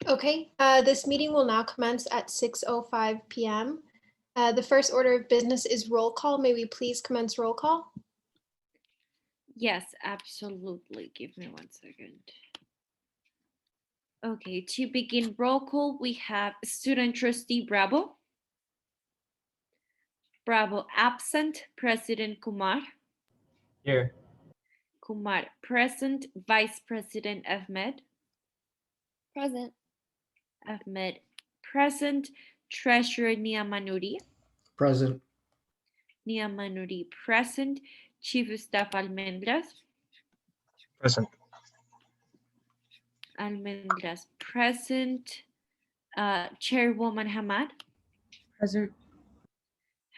Okay, this meeting will now commence at 6:05 PM. The first order of business is roll call. May we please commence roll call? Yes, absolutely. Give me 1 second. Okay, to begin roll call, we have student trustee Bravo. Bravo absent, President Kumar. Here. Kumar present, Vice President Ahmed. Present. Ahmed present, Treasurer Nia Manuri. Present. Nia Manuri present, Chief of Staff Almendras. Present. Almendras present, Chairwoman Hamad. Present.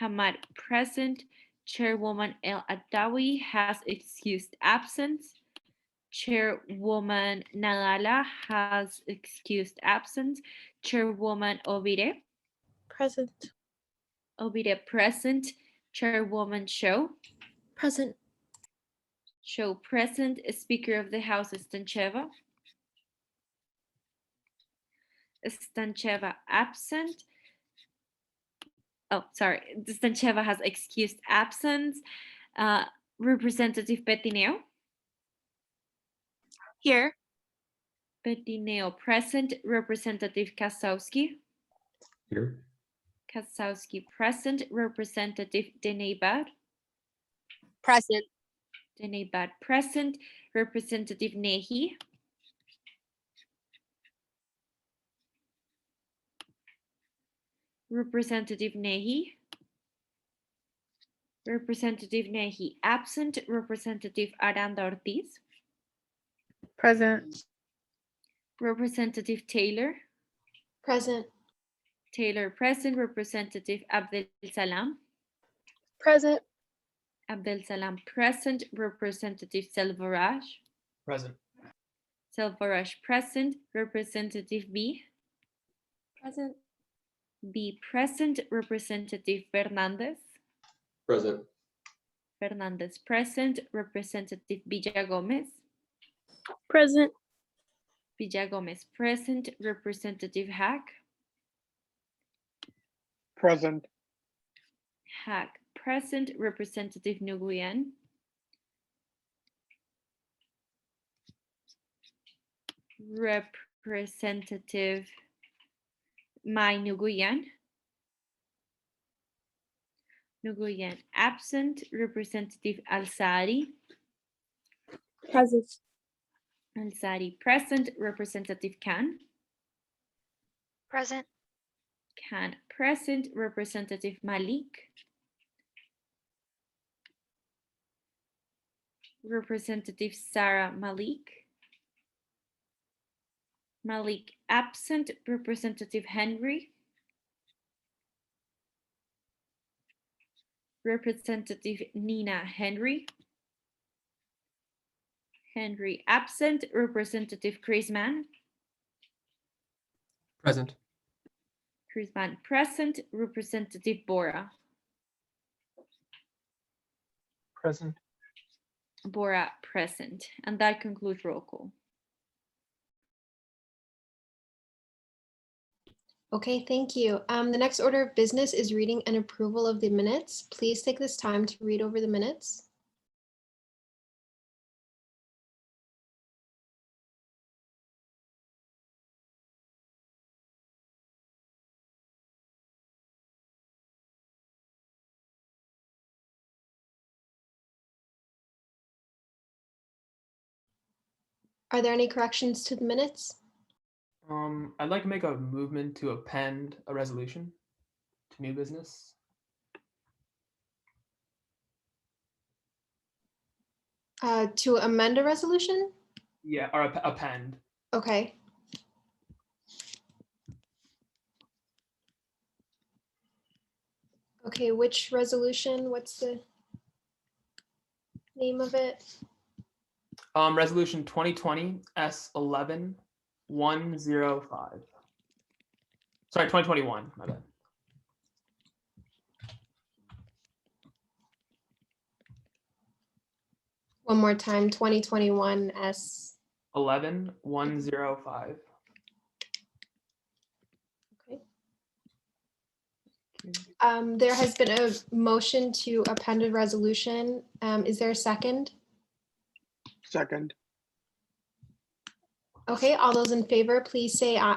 Hamad present. Chairwoman El Adawi has excused absence. Chairwoman Nalala has excused absence. Chairwoman Ovire. Present. Ovire present. Chairwoman Show. Present. Show present. Speaker of the House Stancheva. Stancheva absent. Oh, sorry. Stancheva has excused absence. Representative Petineo. Here. Petineo present. Representative Kasowski. Here. Kasowski present. Representative Denebad. Present. Denebad present. Representative Nehi. Representative Nehi. Representative Nehi absent. Representative Aranda Ortiz. Present. Representative Taylor. Present. Taylor present. Representative Abdel Salam. Present. Abdel Salam present. Representative Selvaraj. Present. Selvaraj present. Representative B. Present. B present. Representative Fernandez. Present. Fernandez present. Representative Villa Gomez. Present. Villa Gomez present. Representative Hack. Present. Hack present. Representative Nguyen. Representative Mai Nguyen. Nguyen absent. Representative Alzari. Present. Alzari present. Representative Khan. Present. Khan present. Representative Malik. Representative Sarah Malik. Malik absent. Representative Henry. Representative Nina Henry. Henry absent. Representative Chris Mann. Present. Chris Mann present. Representative Bora. Present. Bora present. And that concludes roll call. Okay, thank you. The next order of business is reading and approval of the minutes. Please take this time to read over the minutes. Are there any corrections to the minutes? I'd like to make a movement to append a resolution to new business. To amend a resolution? Yeah, or append. Okay. Okay, which resolution? What's the name of it? Resolution 2020 S11 105. Sorry, 2021. My bad. One more time, 2021 S. 11 105. There has been a motion to append a resolution. Is there a second? Second. Okay, all those in favor, please say aye.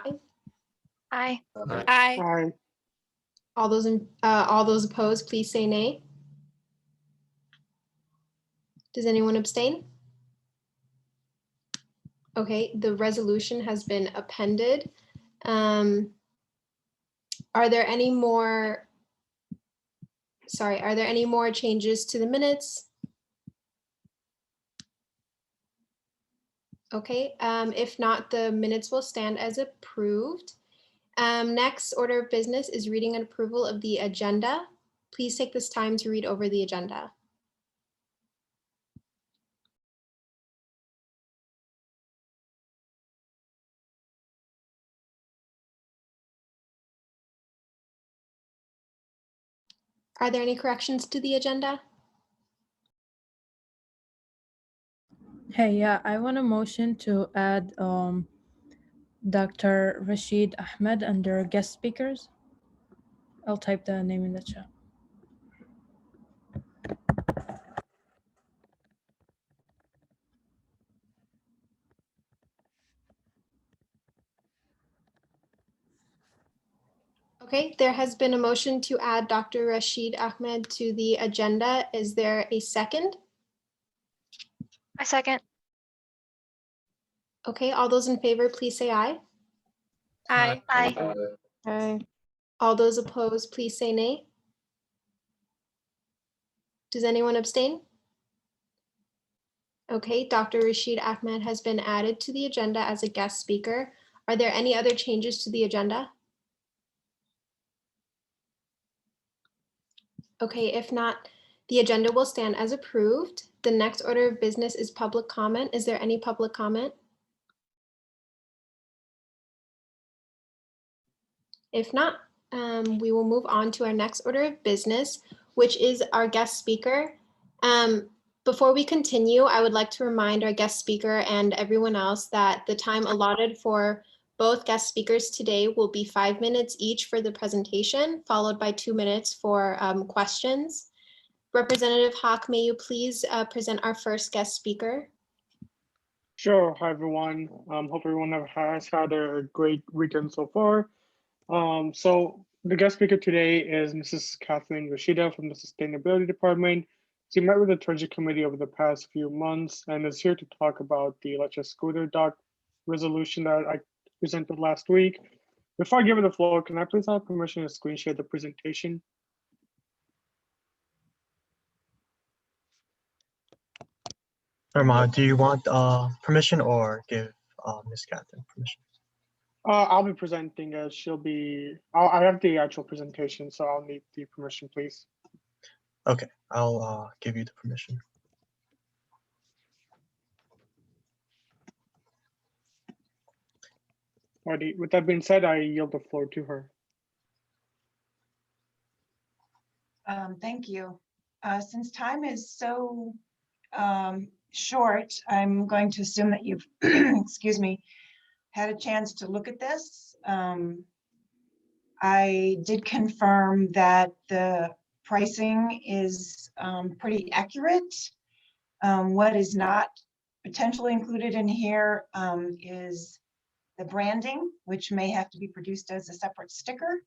Aye. Aye. Aye. All those opposed, please say nay. Does anyone abstain? Okay, the resolution has been appended. Are there any more changes to the minutes? Okay, if not, the minutes will stand as approved. Next order of business is reading and approval of the agenda. Please take this time to read over the agenda. Are there any corrections to the agenda? Hey, yeah, I want a motion to add Dr. Rashid Ahmed under guest speakers. I'll type the name in the chat. Okay, there has been a motion to add Dr. Rashid Ahmed to the agenda. Is there a second? I second. Okay, all those in favor, please say aye. Aye. Aye. Aye. All those opposed, please say nay. Does anyone abstain? Okay, Dr. Rashid Ahmed has been added to the agenda as a guest speaker. Are there any other changes to the agenda? Okay, if not, the agenda will stand as approved. The next order of business is public comment. Is there any public comment? If not, we will move on to our next order of business, which is our guest speaker. Before we continue, I would like to remind our guest speaker and everyone else that the time allotted for both guest speakers today will be 5 minutes each for the presentation, followed by 2 minutes for questions. Representative Hawk, may you please present our first guest speaker? Sure. Hi, everyone. Hope everyone has had a great weekend so far. So the guest speaker today is Mrs. Kathleen Rashida from the Sustainability Department. She met with the Treasury Committee over the past few months and is here to talk about the electric scooter dock resolution that I presented last week. Before I give her the floor, can I please have permission to screen share the presentation? Irma, do you want permission or give Ms. Catherine permission? I'll be presenting as she'll be, I have the actual presentation, so I'll need the permission, please. Okay, I'll give you the permission. Alrighty, with that being said, I yield the floor to her. Thank you. Since time is so short, I'm going to assume that you've, excuse me, had a chance to look at this. I did confirm that the pricing is pretty accurate. What is not potentially included in here is the branding, which may have to be produced as a separate sticker,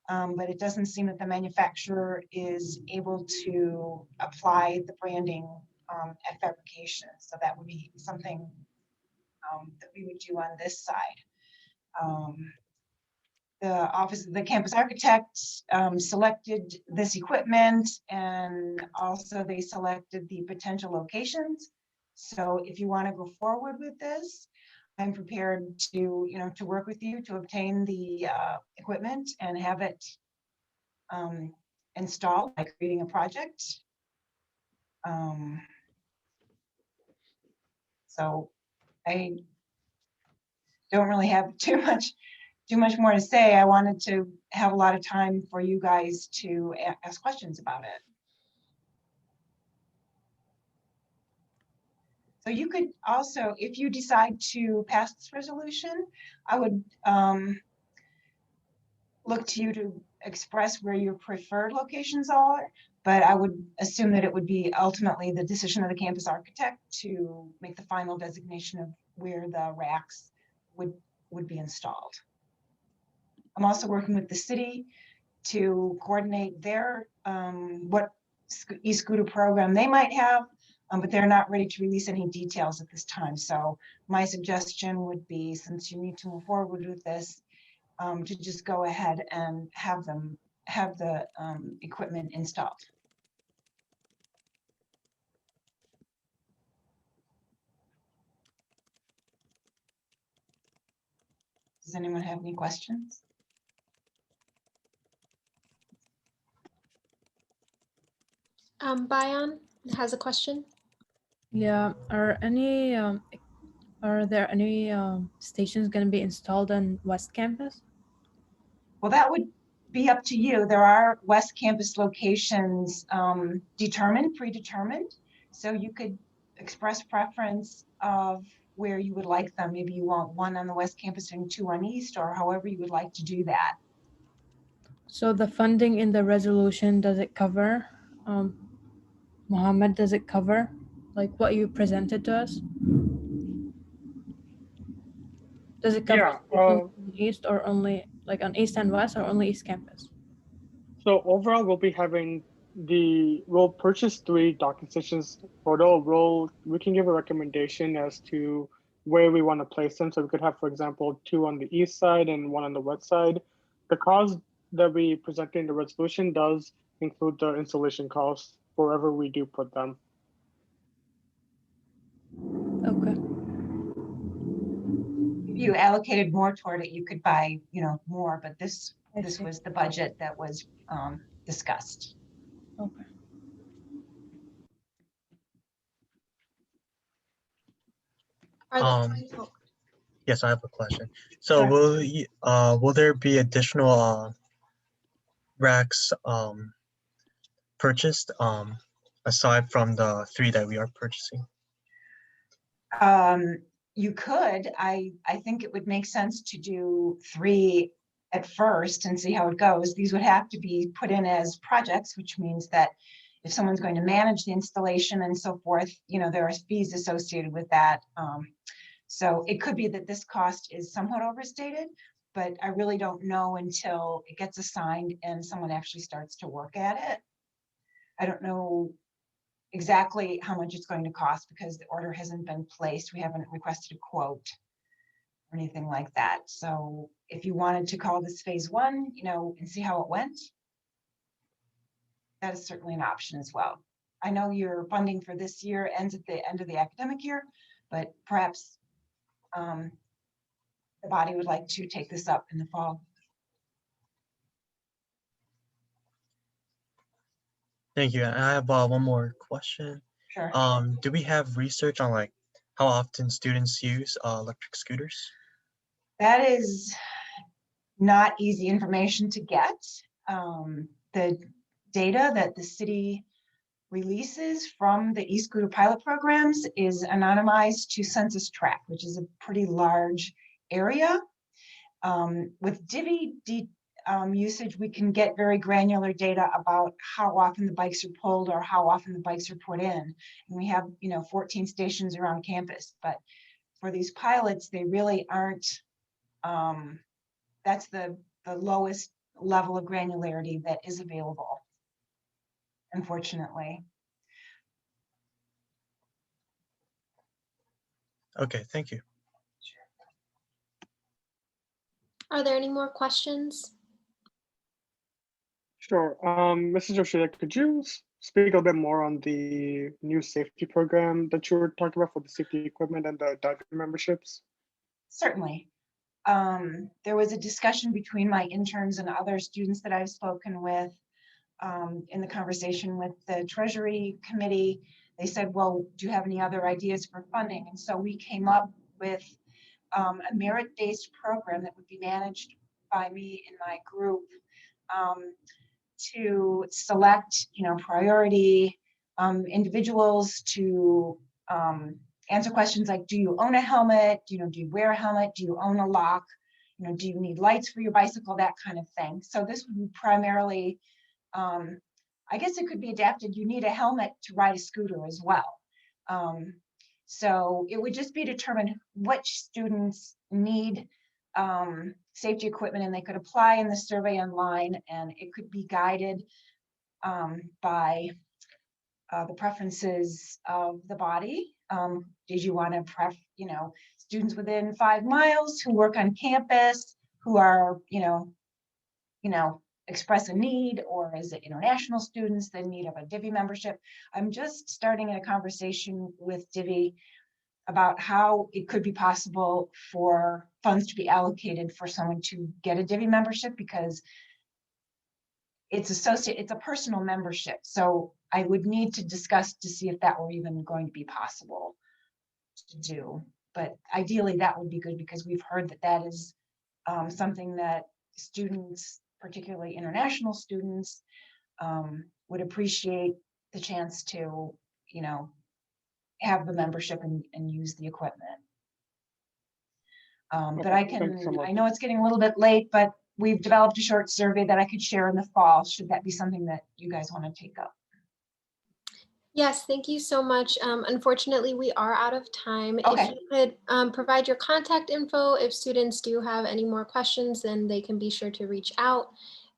but it doesn't seem that the manufacturer is able to apply the branding at fabrication. So that would be something that we would do on this side. The Office of the Campus Architect selected this equipment, and also they selected the potential locations. So if you want to go forward with this, I'm prepared to, to work with you to obtain the equipment and have it installed by creating a project. So I don't really have too much more to say. I wanted to have a lot of time for you guys to ask questions about it. So you could also, if you decide to pass this resolution, I would look to you to express where your preferred locations are, but I would assume that it would be ultimately the decision of the campus architect to make the final designation of where the racks would be installed. I'm also working with the city to coordinate their what e-scooter program they might have, but they're not ready to release any details at this time. So my suggestion would be, since you need to move forward with this, to just go ahead and have the equipment installed. Does anyone have any questions? Bayan has a question. Yeah, are there any stations going to be installed on West Campus? Well, that would be up to you. There are West Campus locations predetermined. So you could express preference of where you would like them. Maybe you want one on the West Campus and two on East, or however you would like to do that. So the funding in the resolution, does it cover, Mohammed, does it cover like what you presented to us? Does it cover only East or only like on East and West or only East Campus? So overall, we'll purchase 3 docking stations total. We can give a recommendation as to where we want to place them. So we could have, for example, 2 on the east side and 1 on the west side. The cost that we present in the resolution does include the installation costs wherever we do put them. Okay. If you allocated more toward it, you could buy, more, but this was the budget that was discussed. Okay. Yes, I have a question. So will there be additional racks purchased aside from the 3 that we are purchasing? You could. I think it would make sense to do 3 at first and see how it goes. These would have to be put in as projects, which means that if someone's going to manage the installation and so forth, there are fees associated with that. So it could be that this cost is somewhat overstated, but I really don't know until it gets assigned and someone actually starts to work at it. I don't know exactly how much it's going to cost because the order hasn't been placed. We haven't requested a quote or anything like that. So if you wanted to call this phase 1, and see how it went, that is certainly an option as well. I know your funding for this year ends at the end of the academic year, but perhaps the body would like to take this up in the fall. Thank you. And I have one more question. Sure. Do we have research on like how often students use electric scooters? That is not easy information to get. The data that the city releases from the e-scooter pilot programs is anonymized to census tract, which is a pretty large area. With Divvy usage, we can get very granular data about how often the bikes are pulled or how often the bikes are put in. And we have, 14 stations around campus, but for these pilots, they really aren't, that's the lowest level of granularity that is available, unfortunately. Okay, thank you. Are there any more questions? Sure. Mrs. Yoshida, could you speak a bit more on the new safety program that you were talking about for the safety equipment and the diver memberships? Certainly. There was a discussion between my interns and other students that I've spoken with in the conversation with the Treasury Committee. They said, well, do you have any other ideas for funding? And so we came up with a merit-based program that would be managed by me and my group to select, priority individuals to answer questions like, do you own a helmet? Do you wear a helmet? Do you own a lock? do you need lights for your bicycle, that kind of thing. So this would be primarily, I guess it could be adapted. You need a helmet to ride a scooter as well. So it would just be determined which students need safety equipment, and they could apply in the survey online, and it could be guided by the preferences of the body. Did you want to students within 5 miles who work on campus, who are, express a need, or is it international students that need of a Divi membership? I'm just starting a conversation with Divi about how it could be possible for funds to be allocated for someone to get a Divi membership, because it's a personal membership. So I would need to discuss to see if that were even going to be possible to do. But ideally that would be good, because we've heard that that is something that students, particularly international students, would appreciate the chance to, have the membership and use the equipment. But Thanks so much. I know it's getting a little bit late, but we've developed a short survey that I could share in the fall, should that be something that you guys want to take up. Yes, thank you so much. Unfortunately, we are out of time. Okay. If you could provide your contact info, if students do have any more questions, then they can be sure to reach out.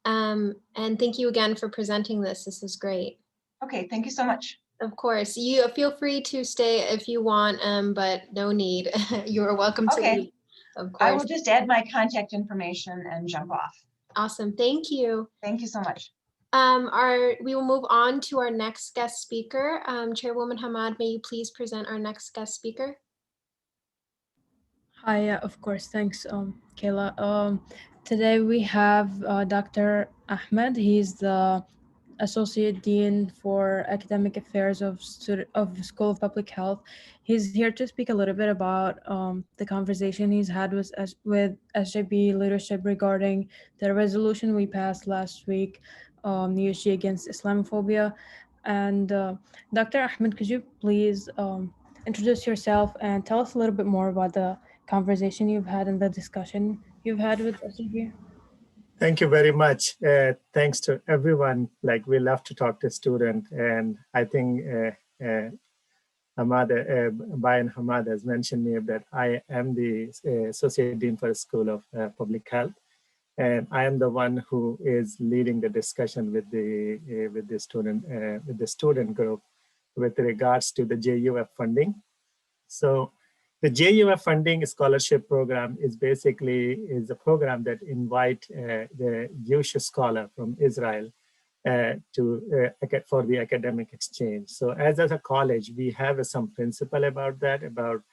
And thank you again for presenting this. This is great. Okay, thank you so much. Of course, you feel free to stay if you want, but no need. You are welcome to Okay. leave. Of I will course. just add my contact information and jump off. Awesome. Thank you. Thank you so much. We will move on to our next guest speaker. Chairwoman Hamad, may you please present our next guest speaker? Hi, of course. Thanks, Kayla. Today we have Dr. Ahmed. He's the Associate Dean for Academic Affairs of School of Public Health. He's here to speak a little bit about the conversation he's had with SJB leadership regarding the resolution we passed last week, the USG against Islamophobia. And Dr. Ahmed, could you please introduce yourself and tell us a little bit more about the conversation you've had and the discussion you've had with SJB? Thank you very much. Thanks to everyone. Like, we love to talk to students, and I think Bayan Hamad has mentioned me that I am the Associate Dean for the School of Public Health, and I am the one who is leading the discussion with the student group with regards to the JUF funding. So the JUF funding scholarship program is a program that invite the Jewish scholar from Israel for the academic exchange. So as a college, we have some principle about that, about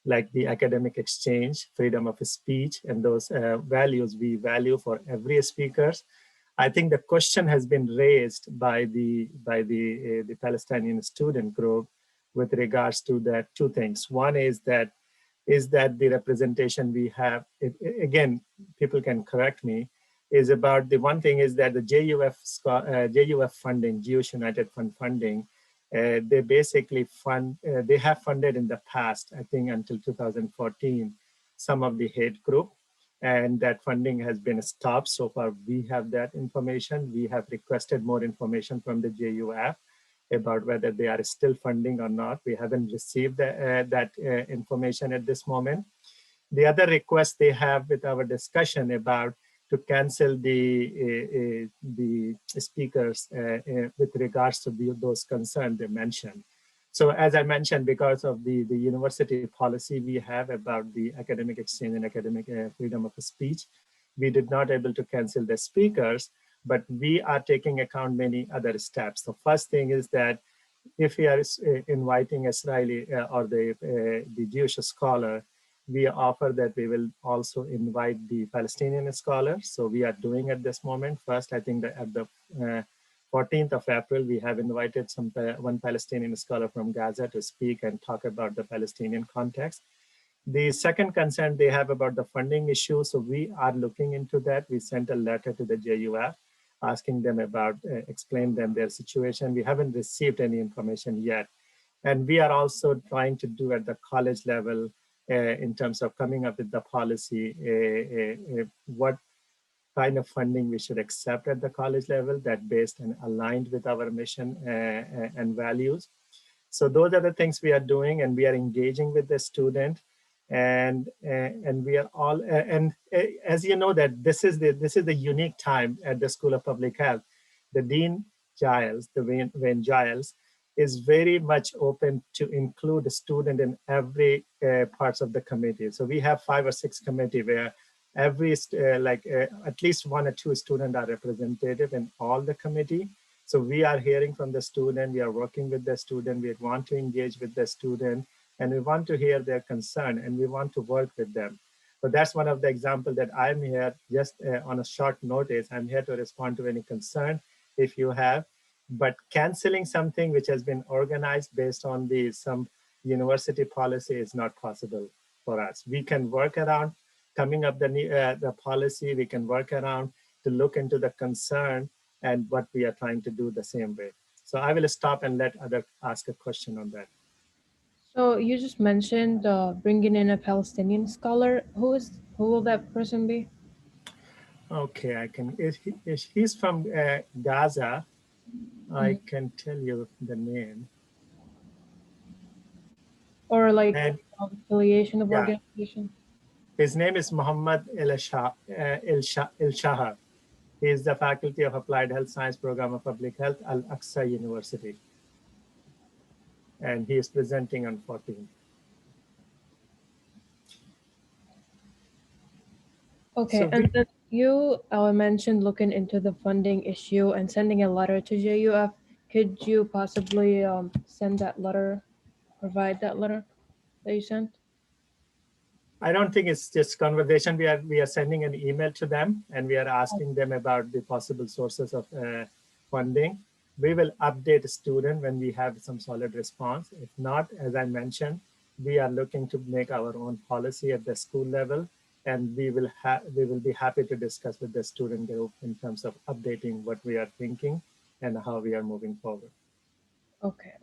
like the academic exchange, freedom of speech, and those values we value for every speaker. I think the question has been raised by the Palestinian student group with regards to that two things. One is that the representation we have, again, people can correct me, is about the one thing is that the JUF funding, Jewish United Fund funding, they basically they have funded in the past, I think until 2014, some of the hate group, and that funding has been stopped. So far, we have that information. We have requested more information from the JUF about whether they are still funding or not. We haven't received that information at this moment. The other request they have with our discussion about to cancel the speakers with regards to those concerns they mentioned. So as I mentioned, because of the university policy we have about the academic exchange and academic freedom of speech, we did not able to cancel the speakers, but we are taking account many other steps. The first thing is that if we are inviting Israeli or the Jewish scholar, we offer that we will also invite the Palestinian scholars. So we are doing at this moment. First, I think that at the 14th of April, we have invited one Palestinian scholar from Gaza to speak and talk about the Palestinian context. The second concern they have about the funding issue, so we are looking into that. We sent a letter to the JUF asking them about, explain them their situation. We haven't received any information yet. And we are also trying to do at the college level in terms of coming up with the policy, what kind of funding we should accept at the college level that based and aligned with our mission and values. So those are the things we are doing, and we are engaging with the student, and we are all as you know that this is the unique time at the School of Public Health. The Dean Giles, Wayne Giles, is very much open to include a student in every parts of the committee. So we have 5 or 6 committee where every at least 1 or 2 students are representative in all the committee. So we are hearing from the student, we are working with the student, we want to engage with the student, and we want to hear their concern, and we want to work with them. So that's one of the examples that I'm here just on a short notice. I'm here to respond to any concern if you have, but canceling something which has been organized based on some university policy is not possible for us. We can work around coming up the policy, we can work around to look into the concern and what we are trying to do the same way. So I will stop and let others ask a question on that. So you just mentioned bringing in a Palestinian scholar. Who will that person be? Okay, I can. He's from Gaza. I can tell you the name. Or like affiliation of organization. His name is Muhammad El-Shahar. He is the Faculty of Applied Health Science Program of Public Health, Al-Aqsa University. And he is presenting on 14th. Okay, So and then you mentioned looking into the funding issue and sending a letter to JUF. Could you possibly send that letter, provide that letter that you sent? I don't think it's just conversation. We are sending an email to them, and we are asking them about the possible sources of funding. We will update the student when we have some solid response. If not, as I mentioned, we are looking to make our own policy at the school level, and we will be happy to discuss with the student group in terms of updating what we are thinking and how we are moving forward. Okay.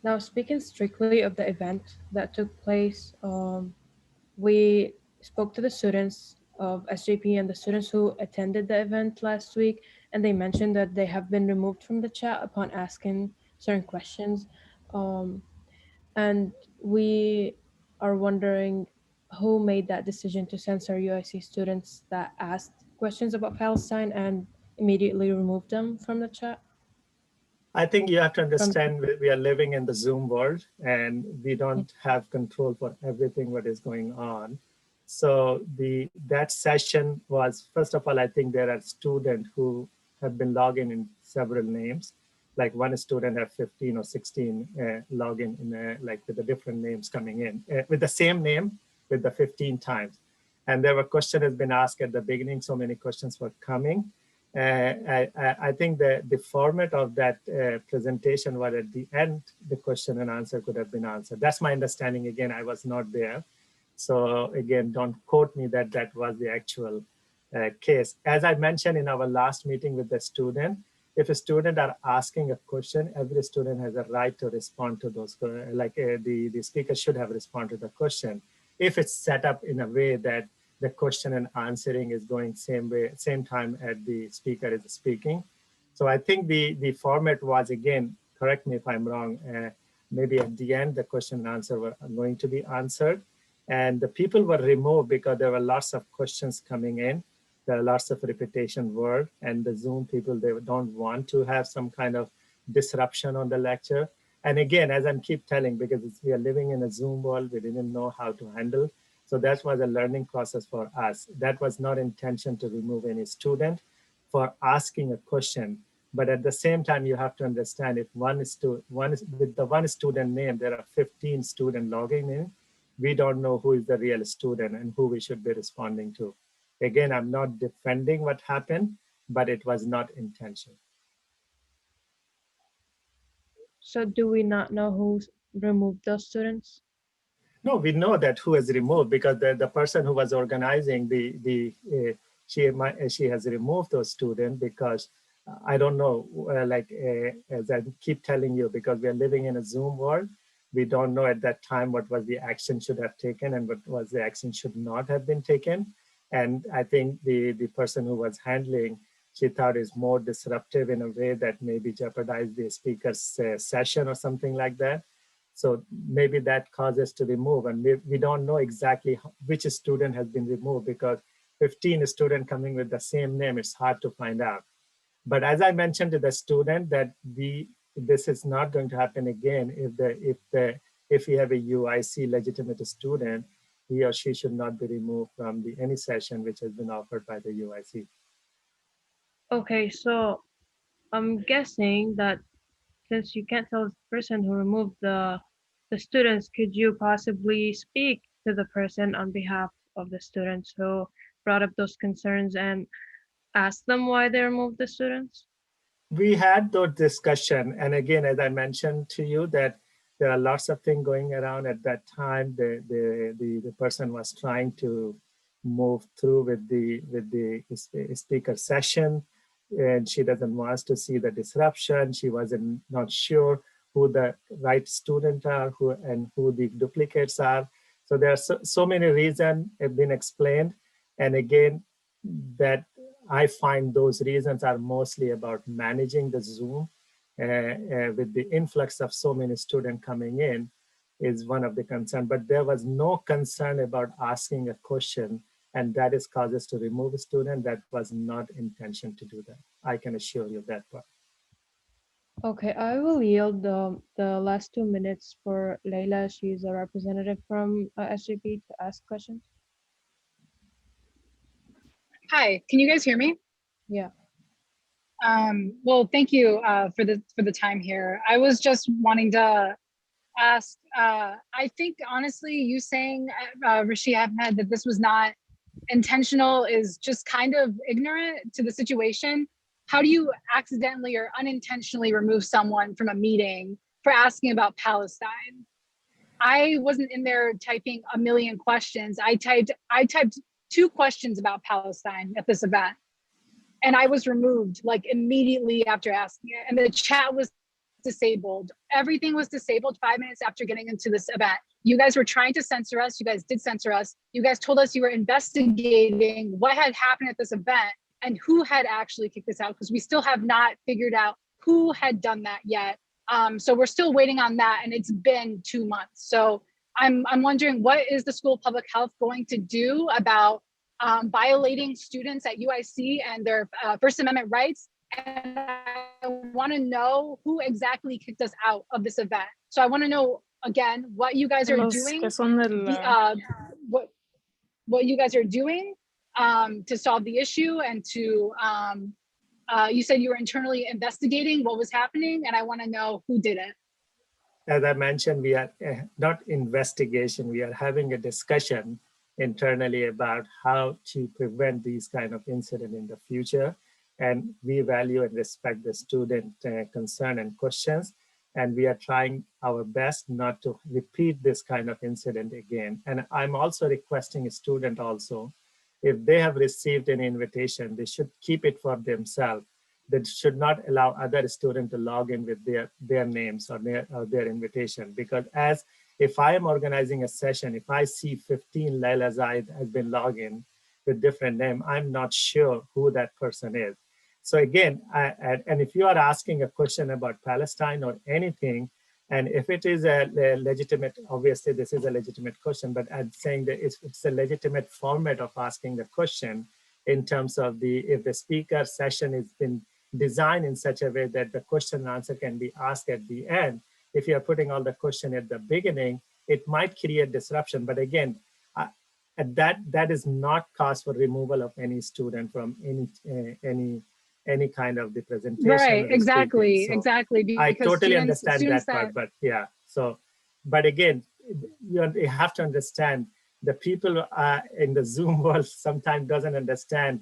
Now, speaking strictly of the event that took place, we spoke to the students of SJP and the students who attended the event last week, and they mentioned that they have been removed from the chat upon asking certain questions. And we are wondering who made that decision to censor UIC students that asked questions about Palestine and immediately removed them from the chat? I think you have to understand we are living in the Zoom world, and we don't have control for everything what is going on. So that session was, first of all, I think there are students who have been logging in several names. Like one student had 15 or 16 login in like with the different names coming in with the same name with the 15 times. And there were questions has been asked at the beginning, so many questions were coming. I think the format of that presentation was at the end, the question and answer could have been answered. That's my understanding. Again, I was not there. So again, don't quote me that that was the actual case. As I mentioned in our last meeting with the student, if a student are asking a question, every student has a right to respond to those, the speaker should have responded to the question. If it's set up in a way that the question and answering is going same time as the speaker is speaking. So I think the format was, again, correct me if I'm wrong, maybe at the end, the question and answer were going to be answered. And the people were removed because there were lots of questions coming in. There are lots of repetition word, and the Zoom people, they don't want to have some kind of disruption on the lecture. And again, as I keep telling, because we are living in a Zoom world, we didn't know how to handle. So that was a learning process for us. That was not intention to remove any student for asking a question. But at the same time, you have to understand if with the one student name, there are 15 students logging in. We don't know who is the real student and who we should be responding to. Again, I'm not defending what happened, but it was not intentional. So do we not know who removed those students? No, we know that who has removed, because the person who was organizing she has removed those students because I don't know, as I keep telling you, because we are living in a Zoom world, We don't know at that time what was the action should have taken and what was the action should not have been taken. And I think the person who was handling, she thought is more disruptive in a way that maybe jeopardized the speaker's session or something like that. So maybe that causes to remove, and we don't know exactly which student has been removed, because 15 students coming with the same name, it's hard to find out. But as I mentioned to the student that this is not going to happen again if we have a UIC legitimate student, he or she should not be removed from any session which has been offered by the UIC. Okay, so I'm guessing that since you can't tell the person who removed the students, could you possibly speak to the person on behalf of the students who brought up those concerns and ask them why they removed the students? We had those discussion, and again, as I mentioned to you, that there are lots of things going around at that time. The person was trying to move through with the speaker session, and she doesn't want us to see the disruption. She wasn't not sure who the right student are, who the duplicates are. So there are so many reasons have been explained, and again, that I find those reasons are mostly about managing the Zoom with the influx of so many students coming in is one of the concerns. But there was no concern about asking a question, and that is causes to remove a student. That was not intention to do that. I can assure you that part. Okay, I will yield the last 2 minutes for Leila. She's a representative from SJP to ask questions. Hi, can you guys hear me? Yeah. Well, thank you for the time here. I was just wanting to ask, I think honestly, you saying, Rashid Ahmed, that this was not intentional is just kind of ignorant to the situation. How do you accidentally or unintentionally remove someone from a meeting for asking about Palestine? I wasn't in there typing a million questions. I typed 2 questions about Palestine at this event, and I was removed like immediately after asking it, and the chat was disabled. Everything was disabled 5 minutes after getting into this event. You guys were trying to censor us. You guys did censor us. You guys told us you were investigating what had happened at this event and who had actually kicked us out, because we still have not figured out who had done that yet. So we're still waiting on that, and it's been 2 months. So I'm wondering, what is the School of Public Health going to do about violating students at UIC and their First Amendment rights? And I want to know who exactly kicked us out of this event. So I want to know, again, what you guys are doing, what you guys are doing to solve the issue, and to, you said you were internally investigating what was happening, and I want to know who did it. As I mentioned, we are not investigation, we are having a discussion internally about how to prevent these kind of incidents in the future. And we value and respect the student concern and questions. And we are trying our best not to repeat this kind of incident again. And I'm also requesting a student also, if they have received an invitation, they should keep it for themselves. They should not allow other students to log in with their names or their invitation. Because if I am organizing a session, if I see 15 Leila Zaid has been logged in with different name, I'm not sure who that person is. So again, and if you are asking a question about Palestine or anything, and if it is a legitimate, obviously this is a legitimate question, but I'm saying that it's a legitimate format of asking the question in terms of if the speaker session has been designed in such a way that the question and answer can be asked at the end. If you're putting all the question at the beginning, it might create disruption. But again, that is not cause for removal of any student from any kind of the presentation. Right, exactly, so exactly. I totally understand that part, but yeah. So, but again, you have to understand the people in the Zoom world sometimes doesn't understand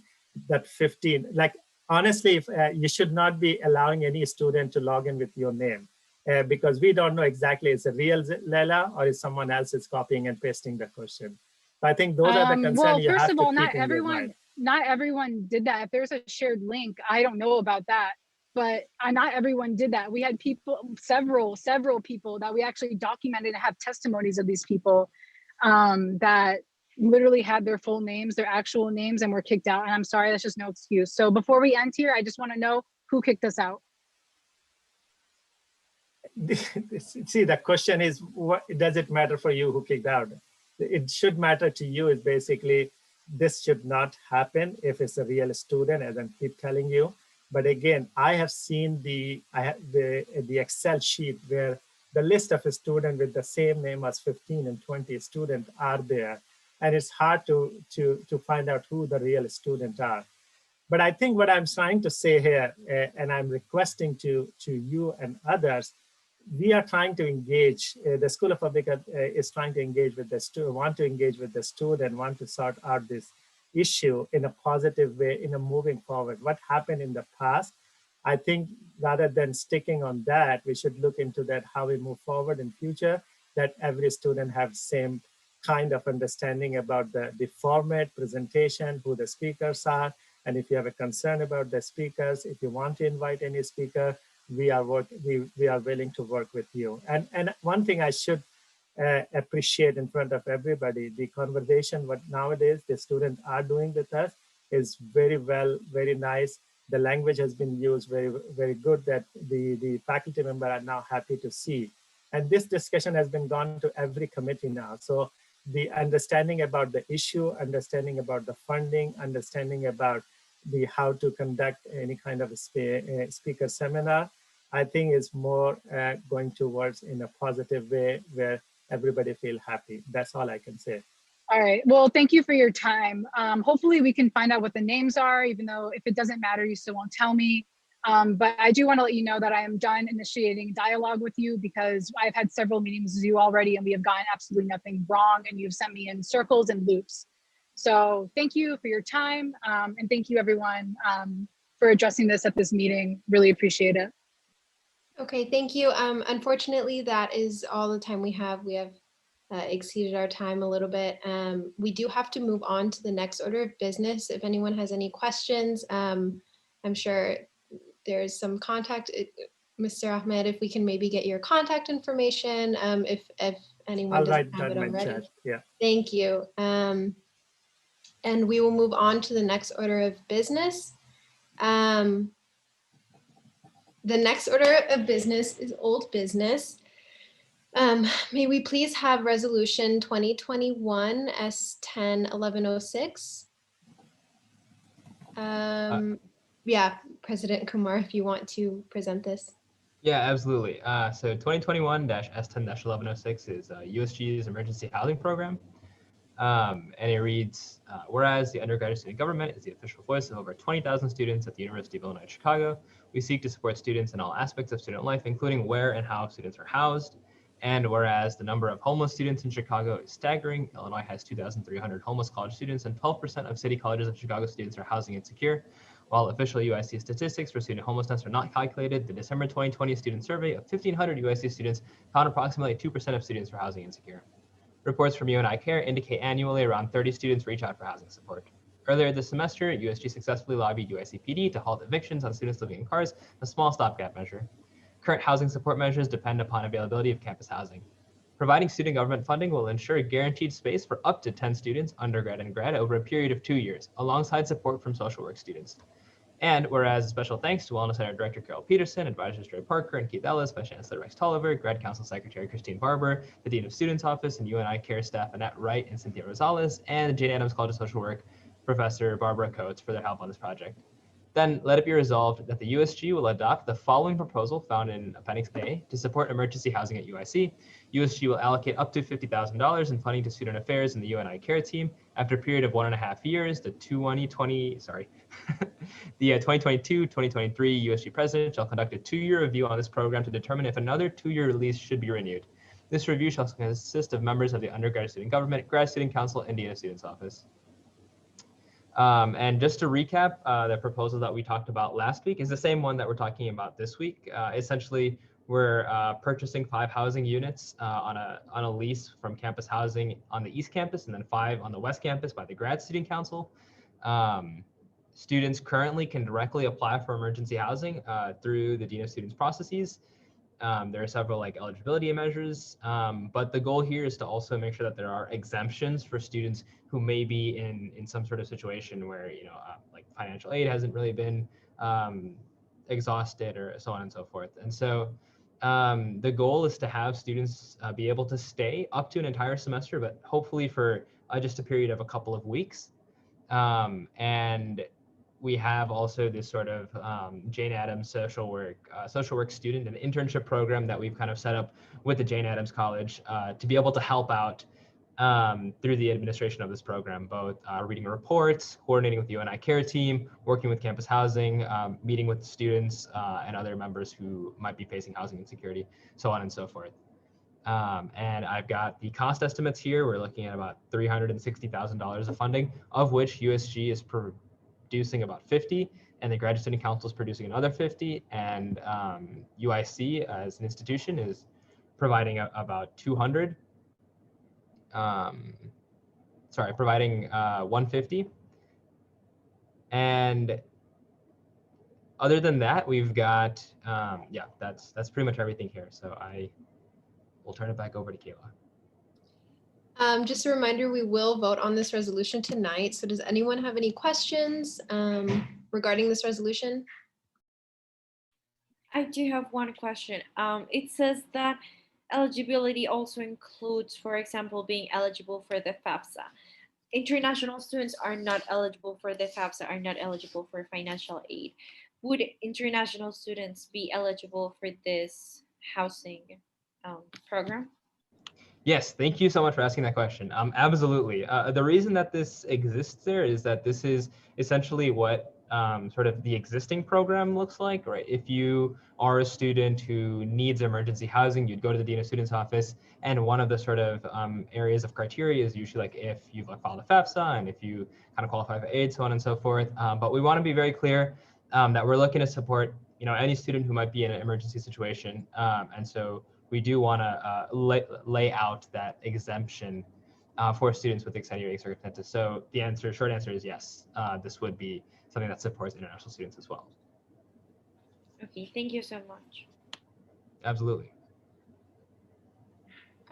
that 15, like honestly, if, you should not be allowing any student to log in with your name because we don't know exactly is it real Leila or is someone else is copying and pasting the question. So I think those are the concerns well, you first have of to all, keep in your mind. not everyone did that. If there's a shared link, I don't know about that. but not everyone did that. We had people, several people that we actually documented and have testimonies of these people that literally had their full names, their actual names, and were kicked out. And I'm sorry, that's just no excuse. So before we end here, I just want to know who kicked us out. See, the question is, what does it matter for you who kicked out? It should matter to you is basically, this should not happen if it's a real student, as I keep telling you. But again, I have seen the Excel sheet where the list of a student with the same name as 15 and 20 students are there. And it's hard to find out who the real students are. But I think what I'm trying to say here, and I'm requesting to you and others, we are trying to engage, the School of Public Health is trying to engage with the student, want to engage with the student, want to sort out this issue in a positive way, in a moving forward. What happened in the past, I think rather than sticking on that, we should look into that, how we move forward in future, that every student have same kind of understanding about the format, presentation, who the speakers are. And if you have a concern about the speakers, if you want to invite any speaker, we are willing to work with you. And one thing I should appreciate in front of everybody, the conversation what nowadays the students are doing with us is very well, very nice. The language has been used very, very good, that the faculty member are now happy to see. And this discussion has been gone to every committee now. So the understanding about the issue, understanding about the funding, understanding about the how to conduct any kind of a speaker seminar, I think is more going towards in a positive way where everybody feel happy. That's all I can say. All right, well, thank you for your time. Hopefully we can find out what the names are, even though if it doesn't matter, you still won't tell me. But I do want to let you know that I am done initiating dialogue with you, because I've had several meetings with you already and we have gotten absolutely nothing wrong, and you've sent me in circles and loops. So thank you for your time, and thank you everyone for addressing this at this meeting. Really appreciate it. Okay, thank you. Unfortunately, that is all the time we have. We have exceeded our time a little bit. We do have to move on to the next order of business. If anyone has any questions, I'm sure there's some contact. Mr. Ahmed, if we can maybe get your contact information, if anyone doesn't have it already. Chat. Yeah. Thank you. And we will move on to the next order of business. The next order of business is old business. May we please have resolution 2021 S10-1106? Yeah, President Kumar, if you want to present this. Yeah, absolutely. So 2021-S10-1106 is USG's emergency housing program. And it reads, whereas the undergraduate student government is the official voice of over 20,000 students at the University of Illinois Chicago, we seek to support students in all aspects of student life, including where and how students are housed. And whereas the number of homeless students in Chicago is staggering, Illinois has 2,300 homeless college students, and 12% of city colleges of Chicago students are housing insecure. While official UIC statistics for student homelessness are not calculated, the December 2020 student survey of 1,500 UIC students found approximately 2% of students were housing insecure. Reports from UNI Care indicate annually around 30 students reach out for housing support. Earlier this semester, USG successfully lobbied UICPD to halt evictions on students living in cars, a small stopgap measure. Current housing support measures depend upon availability of campus housing. Providing student government funding will ensure guaranteed space for up to 10 students, undergrad and grad, over a period of 2 years, alongside support from social work students. And whereas special thanks to Wellness Center Director Carol Peterson, Advisors Joy Parker and Keith Ellis, Vice Chancellor Rex Tolliver, Grad Council Secretary Christine Barber, the Dean of Students Office and UNI Care staff Annette Wright and Cynthia Rosales, and the Jane Addams College of Social Work Professor Barbara Coates for their help on this project. Then let it be resolved that the USG will adopt the following proposal found in Appendix A to support emergency housing at UIC. USG will allocate up to $50,000 in funding to student affairs in the UNI Care team. After a period of 1.5 years, the 2022-2023 USG president shall conduct a 2-year review on this program to determine if another 2-year release should be renewed. This review shall consist of members of the undergraduate student government, grad student council, and Dean of Students Office. And just to recap, the proposal that we talked about last week is the same one that we're talking about this week. Essentially, we're purchasing 5 housing units on a lease from campus housing on the East Campus, and then 5 on the West Campus by the Grad Student Council. students currently can directly apply for emergency housing through the Dean of Students processes. There are several like eligibility measures, but the goal here is to also make sure that there are exemptions for students who may be in some sort of situation where, like financial aid hasn't really been exhausted or so on and so forth. And so the goal is to have students be able to stay up to an entire semester, but hopefully for just a period of a couple of weeks. And we have also this sort of Jane Addams social work student and internship program that we've kind of set up with the Jane Addams College to be able to help out through the administration of this program, both reading reports, coordinating with the UNI care team, working with campus housing, meeting with students and other members who might be facing housing insecurity, so on and so forth. And I've got the cost estimates here. We're looking at about $360,000 of funding, of which USG is producing about 50, and the Graduate Student Council is producing another 50, and UIC as an institution is providing about 200. Providing 150. And other than that, we've got, that's pretty much everything here. So I will turn it back over to Kayla. Just a reminder, we will vote on this resolution tonight. So does anyone have any questions regarding this resolution? I do have one question. It says that eligibility also includes, for example, being eligible for the FAFSA. International students are not eligible for the FAFSA, are not eligible for financial aid. Would international students be eligible for this housing program? Yes, thank you so much for asking that question. Absolutely. The reason that this exists there is that this is essentially what sort of the existing program looks like, right? If you are a student who needs emergency housing, you'd go to the Dean of Students office, and one of the sort of areas of criteria is usually like if you've filed a FAFSA and if you kind of qualify for aid, so on and so forth. But we want to be very clear that we're looking to support, any student who might be in an emergency situation, and so we do want to lay out that exemption for students with extenuating circumstances. So the short answer is yes. This would be something that supports international students as well. Okay, thank you so much. Absolutely.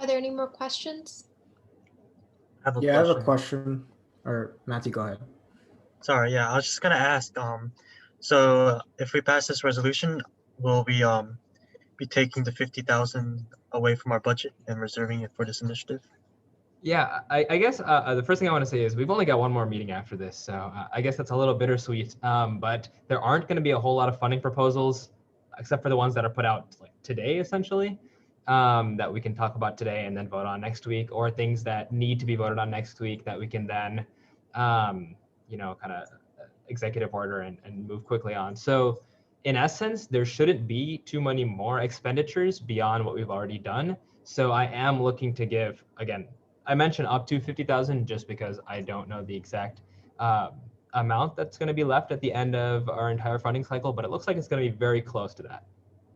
Are there any more questions? I have a Yeah, I question. have a question. Or Matthew, go ahead. Sorry, yeah, I was just gonna ask. So if we pass this resolution, will we be taking the 50,000 away from our budget and reserving it for this initiative? Yeah, I guess the first thing I want to say is we've only got one more meeting after this, so I guess that's a little bittersweet. But there aren't going to be a whole lot of funding proposals, except for the ones that are put out like today, essentially, that we can talk about today and then vote on next week, or things that need to be voted on next week that we can then, kind of executive order and move quickly on. So in essence, there shouldn't be too many more expenditures beyond what we've already done. So I am looking to give, again, I mentioned up to 50,000 just because I don't know the exact amount that's going to be left at the end of our entire funding cycle, but it looks like it's going to be very close to that,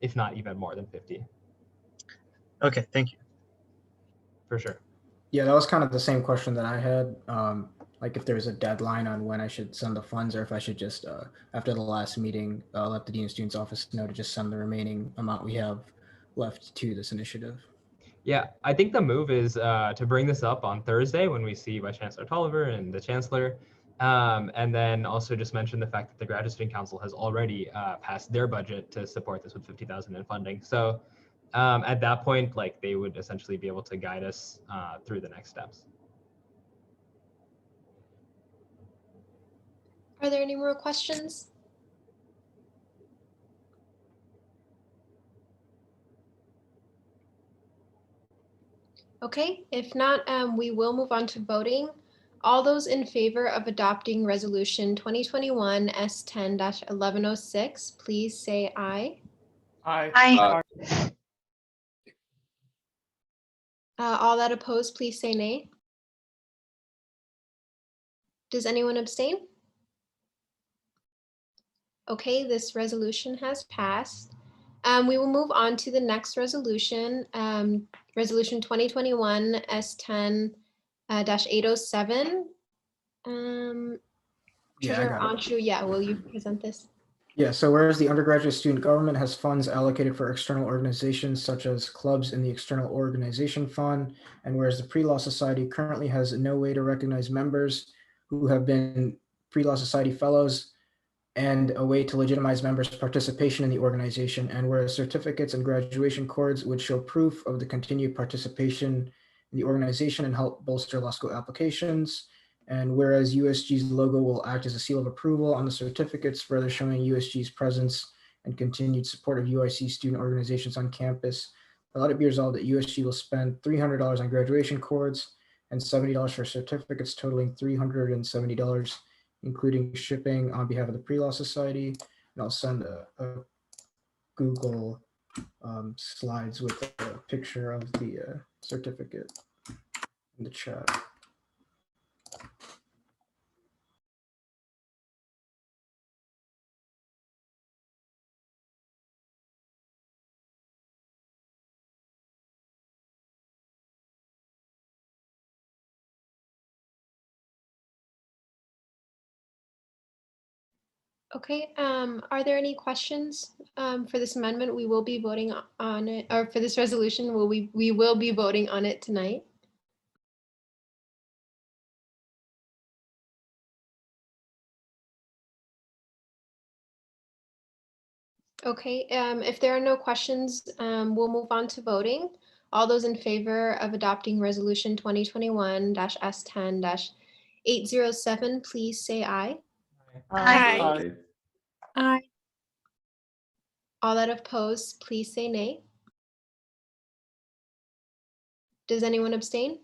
if not even more than 50. Okay, thank you. For sure. Yeah, that was kind of the same question that I had. Like if there's a deadline on when I should send the funds, or if I should just, after the last meeting, let the Dean of Students office know to just send the remaining amount we have left to this initiative. Yeah, I think the move is to bring this up on Thursday when we see Vice Chancellor Tolliver and the Chancellor, and then also just mention the fact that the Graduate Student Council has already passed their budget to support this with 50,000 in funding. So at that point, like they would essentially be able to guide us through the next steps. Are there any more questions? Okay, if not, we will move on to voting. All those in favor of adopting Resolution 2021 S10-1106, please say aye. Aye. Aye. All that opposed, please say nay. Does anyone abstain? Okay, this resolution has passed. We will move on to the next resolution, Resolution 2021 S10-807. Yeah, I Treasurer got it. Anshu, yeah, will you present this? Yeah, so whereas the undergraduate student government has funds allocated for external organizations such as clubs in the External Organization Fund, and whereas the Pre-Law Society currently has no way to recognize members who have been Pre-Law Society fellows and a way to legitimize members' participation in the organization, and whereas certificates and graduation cords would show proof of the continued participation in the organization and help bolster law school applications, and whereas USG's logo will act as a seal of approval on the certificates, further showing USG's presence and continued support of UIC student organizations on campus, let it be resolved that USG will spend $300 on graduation cords and $70 for certificates, totaling $370, including shipping on behalf of the Pre-Law Society. And I'll send a Google slides with a picture of the certificate in the chat. Okay, are there any questions for this amendment? We will be voting on it, or for this resolution, we will be voting on it tonight. Okay, if there are no questions, we'll move on to voting. All those in favor of adopting resolution 2021-S10-807, please say aye. Aye. Aye. All that oppose, please say nay. Does anyone abstain?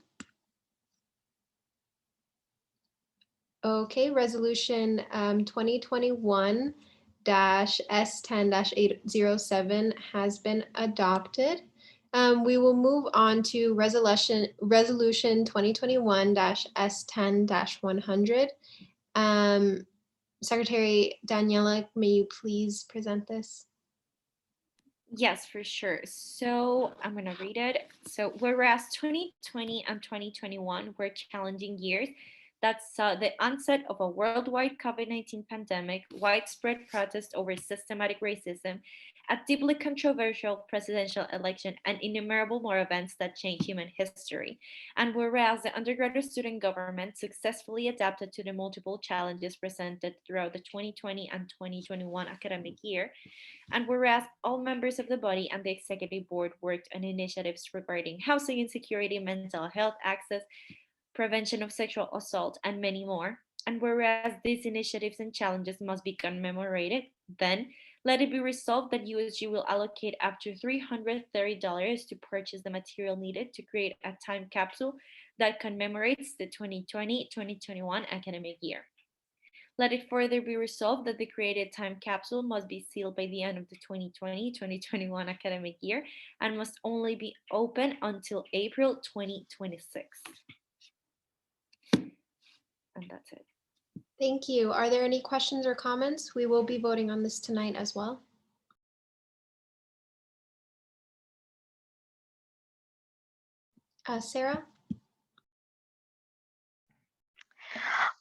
Okay, resolution 2021-S10-807 has been adopted. We will move on to resolution 2021-S10-100. Secretary Daniela, may you please present this? Yes, for sure. So I'm going to read it. So whereas 2020 and 2021 were challenging years that saw the onset of a worldwide COVID-19 pandemic, widespread protest over systematic racism, a deeply controversial presidential election, and innumerable more events that changed human history. And whereas the undergraduate student government successfully adapted to the multiple challenges presented throughout the 2020 and 2021 academic year, and whereas all members of the body and the executive board worked on initiatives regarding housing insecurity, mental health access, prevention of sexual assault, and many more, and whereas these initiatives and challenges must be commemorated, then let it be resolved that USG will allocate up to $330 to purchase the material needed to create a time capsule that commemorates the 2020-2021 academic year. Let it further be resolved that the created time capsule must be sealed by the end of the 2020-2021 academic year and must only be open until April 2026. And that's it. Thank you. Are there any questions or comments? We will be voting on this tonight as well. Sarah?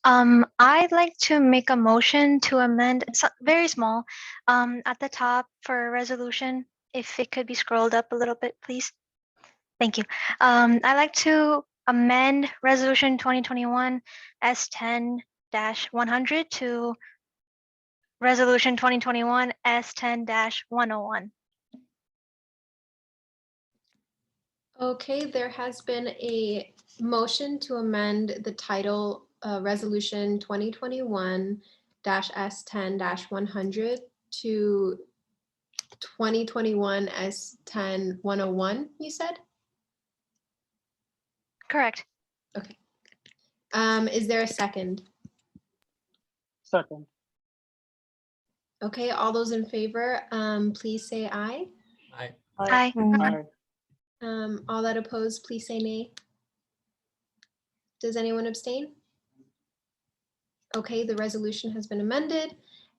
I'd like to make a motion to amend, very small, at the top for resolution, if it could be scrolled up a little bit, please. Thank you. I'd like to amend resolution 2021 S10-100 to resolution 2021 S10-101. Okay, there has been a motion to amend the title resolution 2021-S10-100 to 2021 S10-101, you said? Correct. Okay. Is there a second? Second. Okay, all those in favor, please say aye. Aye. Aye. Aye. All that oppose, please say nay. Does anyone abstain? Okay, the resolution has been amended.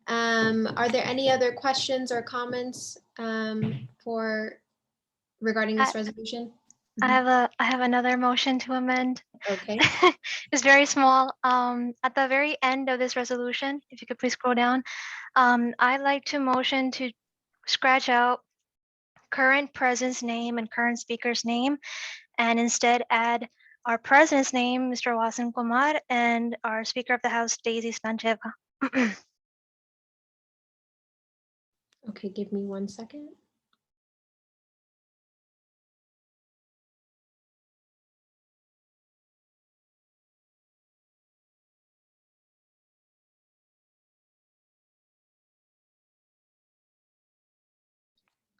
Are there any other questions or comments regarding this resolution? I have another motion to amend. Okay. It's very small. At the very end of this resolution, if you could please scroll down, I'd like to motion to scratch out current president's name and current speaker's name, and instead add our president's name, Mr. Wasim Kumar, and our Speaker of the House, Daisy Stancheva. Okay, give me 1 second.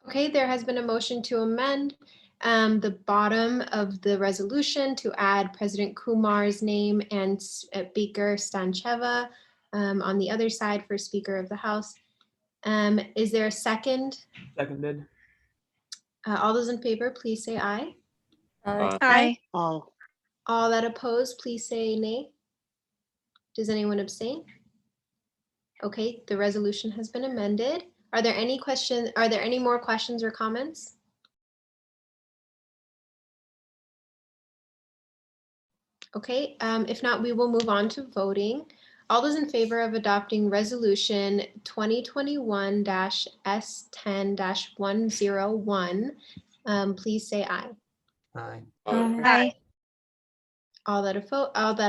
Okay, there has been a motion to amend the bottom of the resolution to add President Kumar's name and Speaker Stancheva on the other side for Speaker of the House. Is there a second? Seconded. All those in favor, please say aye. Aye. Oh, All that oppose, please say nay. Does anyone abstain? Okay, the resolution has been amended. Are there any questions? Are there any more questions or comments? Okay, if not, we will move on to voting. All those in favor of adopting resolution 2021-S10-101, please say aye. Aye. Aye. All that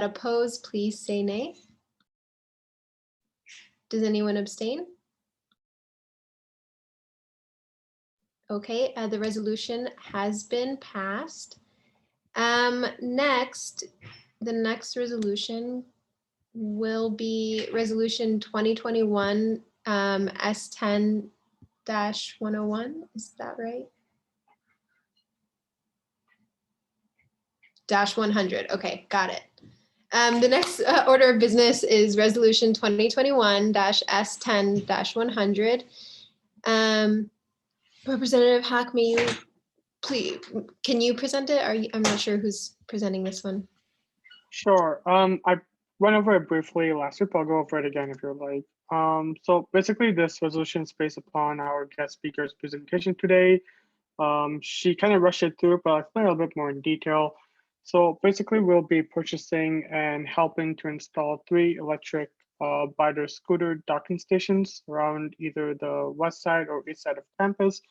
oppose, please say nay. Does anyone abstain? Okay, the resolution has been passed. Next, the next resolution will be resolution 2021 S10-101. Is that right? -100. Okay, got it. The next order of business is resolution 2021-S10-100. Representative Hack, may you please, can you present it? I'm not sure who's presenting this one. sure. I went over it briefly last week. I'll go over it again if you're like. So basically, this resolution is based upon our guest speaker's presentation today. She kind of rushed it through, but I'll explain a little bit more in detail. So basically, we'll be purchasing and helping to install 3 electric Biter scooter docking stations around either the west side or east side of campus.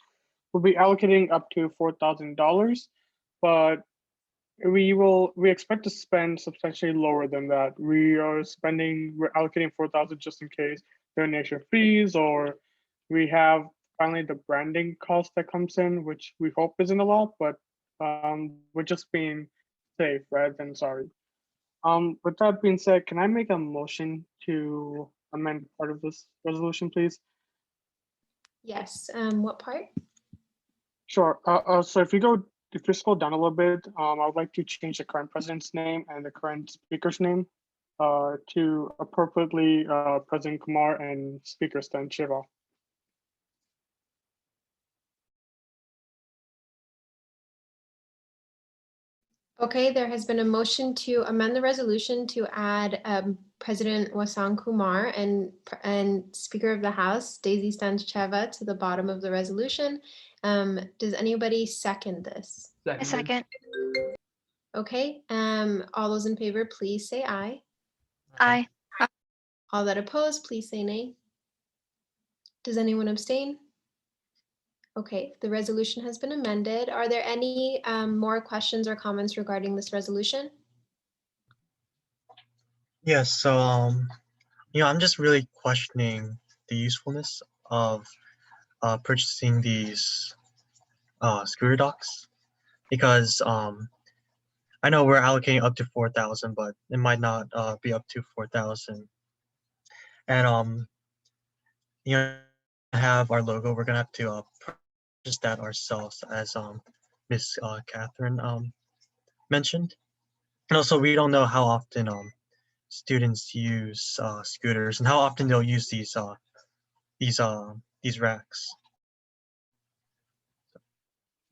We'll be allocating up to $4,000, but we expect to spend substantially lower than that. We're allocating 4,000 just in case there are any extra fees, or we have finally the branding cost that comes in, which we hope isn't a lot, but we're just being safe rather than sorry. With that being said, can I make a motion to amend part of this resolution, please? Yes, what part? Sure. So if you scroll down a little bit, I would like to change the current president's name and the current speaker's name to appropriately President Kumar and Speaker Stancheva. Okay, there has been a motion to amend the resolution to add President Wasam Kumar and Speaker of the House, Daisy Stancheva, to the bottom of the resolution. Does anybody second this? A second. Okay, all those in favor, please say aye. Aye. All that oppose, please say nay. Does anyone abstain? Okay, the resolution has been amended. Are there any more questions or comments regarding this resolution? Yes, so I'm just really questioning the usefulness of purchasing these scooter docks, because I know we're allocating up to 4,000, but it might not be up to 4,000. And have our logo. We're gonna have to purchase that ourselves, as Miss Catherine mentioned. And also, we don't know how often students use scooters and how often they'll use these racks.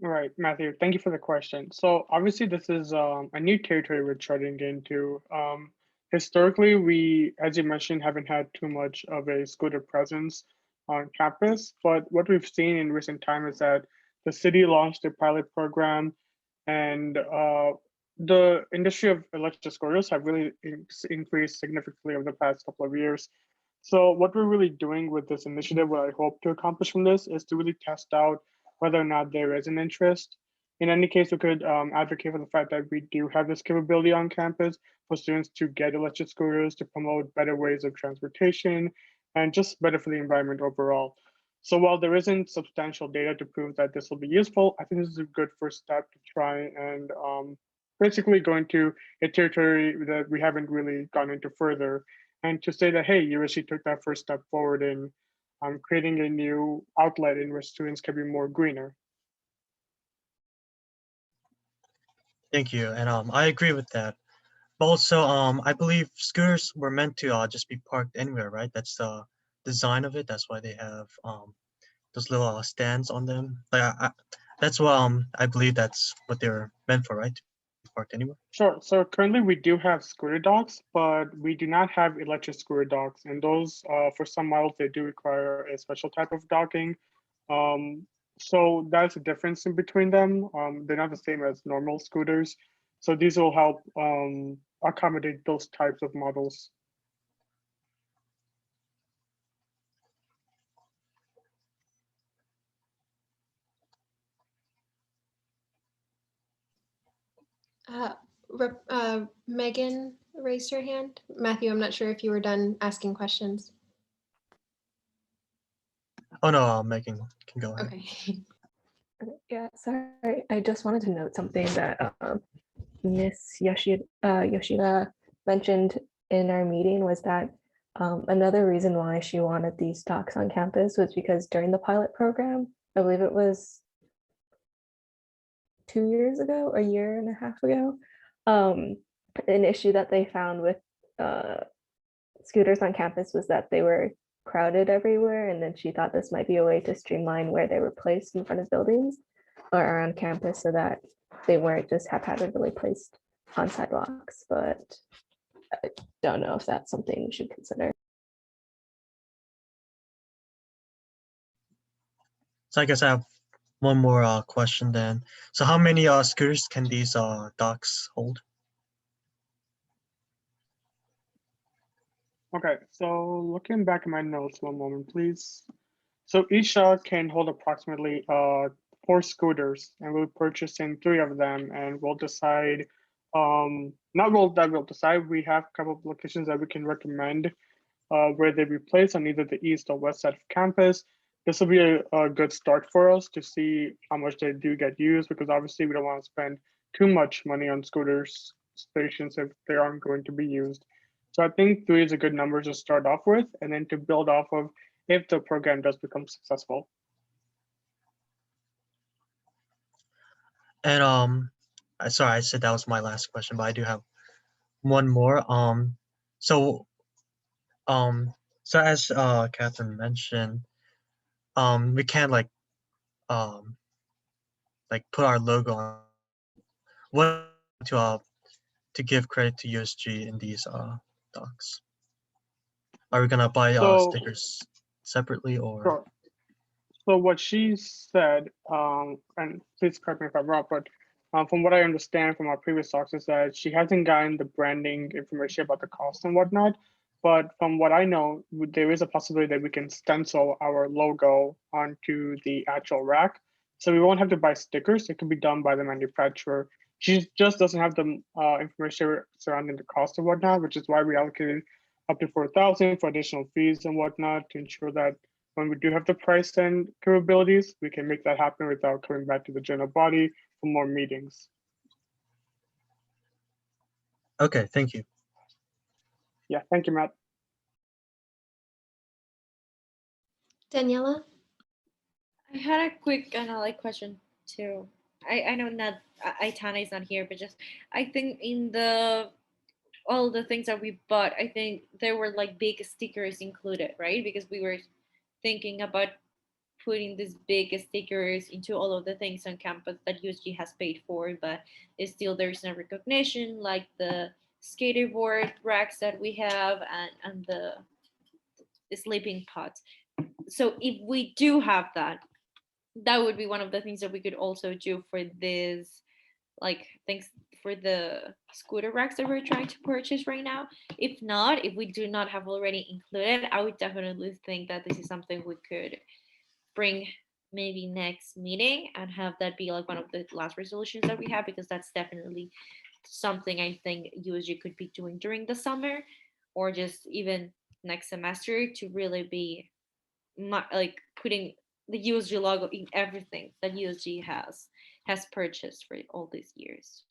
All right, Matthew, thank you for the question. So obviously this is a new territory we're treading into. Historically, we, as you mentioned, haven't had too much of a scooter presence on campus, but what we've seen in recent time is that the city launched a pilot program And the industry of electric scooters have really increased significantly over the past couple of years. So what we're really doing with this initiative, what I hope to accomplish from this, is to really test out whether or not there is an interest. In any case, we could advocate for the fact that we do have this capability on campus for students to get electric scooters to promote better ways of transportation and just better for the environment overall. So while there isn't substantial data to prove that this will be useful, I think this is a good first step to try and basically go into a territory that we haven't really gone into further, and to say that, hey, USC took that first step forward in creating a new outlet in which students can be more greener. Thank you, and I agree with that. But also, I believe scooters were meant to just be parked anywhere, right? That's the design of it. That's why they have those little stands on them. Like that's what I believe that's what they're meant for, right? To be parked anywhere. Sure. So currently we do have scooter docks, but we do not have electric scooter docks. And those, for some models, they do require a special type of docking. So that's the difference in between them. They're not the same as normal scooters. So these will help accommodate those types of models. Megan raised her hand. Matthew, I'm not sure if you were done asking questions. Oh no, Megan can go ahead. Okay. Yeah, sorry. I just wanted to note something that Miss Yoshida mentioned in our meeting was that another reason why she wanted these talks on campus was because during the pilot program, I believe it was 2 years ago, a year and a half ago, an issue that they found with scooters on campus was that they were crowded everywhere, and then she thought this might be a way to streamline where they were placed in front of buildings or around campus so that they weren't just haphazardly placed on sidewalks, but I don't know if that's something we should consider. So I guess I have one more question then. So how many scooters can these docks hold? Okay, so looking back at my notes, one moment, please. So each dock can hold approximately 4 scooters, and we're purchasing 3 of them, and we'll decide, we'll decide, we have a couple of locations that we can recommend where they be placed on either the east or west side of campus. This will be a good start for us to see how much they do get used, because obviously we don't want to spend too much money on scooters stations if they aren't going to be used. So I think 3 is a good number to start off with, and then to build off of if the program does become successful. And sorry, I said that was my last question, but I do have one more. So as Catherine mentioned, we can't like put our logo on. What to give credit to USG in these docs? Are we gonna buy stickers separately or? Sure. So what she said, and please correct me if I'm wrong, but from what I understand from our previous talks is that she hasn't gotten the branding information about the cost and whatnot. But from what I know, there is a possibility that we can stencil our logo onto the actual rack. So we won't have to buy stickers. It can be done by the manufacturer. She just doesn't have the information surrounding the cost and whatnot, which is why we allocated up to 4,000 for additional fees and whatnot to ensure that when we do have the price and capabilities, we can make that happen without coming back to the general body for more meetings. Okay, thank you. Yeah, thank you, Matt. Daniela? I had a quick analytic question too. I know not Aitana is not here, but just I think in all the things that we bought, I think there were like big stickers included, right? Because we were thinking about putting these big stickers into all of the things on campus that USG has paid for, but still there's no recognition, like the skateboard racks that we have and the sleeping pods. So if we do have that, that would be one of the things that we could also do for this like things for the scooter racks that we're trying to purchase right now? If not, if we do not have already included, I would definitely think that this is something we could bring maybe next meeting and have that be like one of the last resolutions that we have, because that's definitely something I think USG could be doing during the summer or just even next semester to really be like putting the USG logo in everything that USG has purchased for all these years.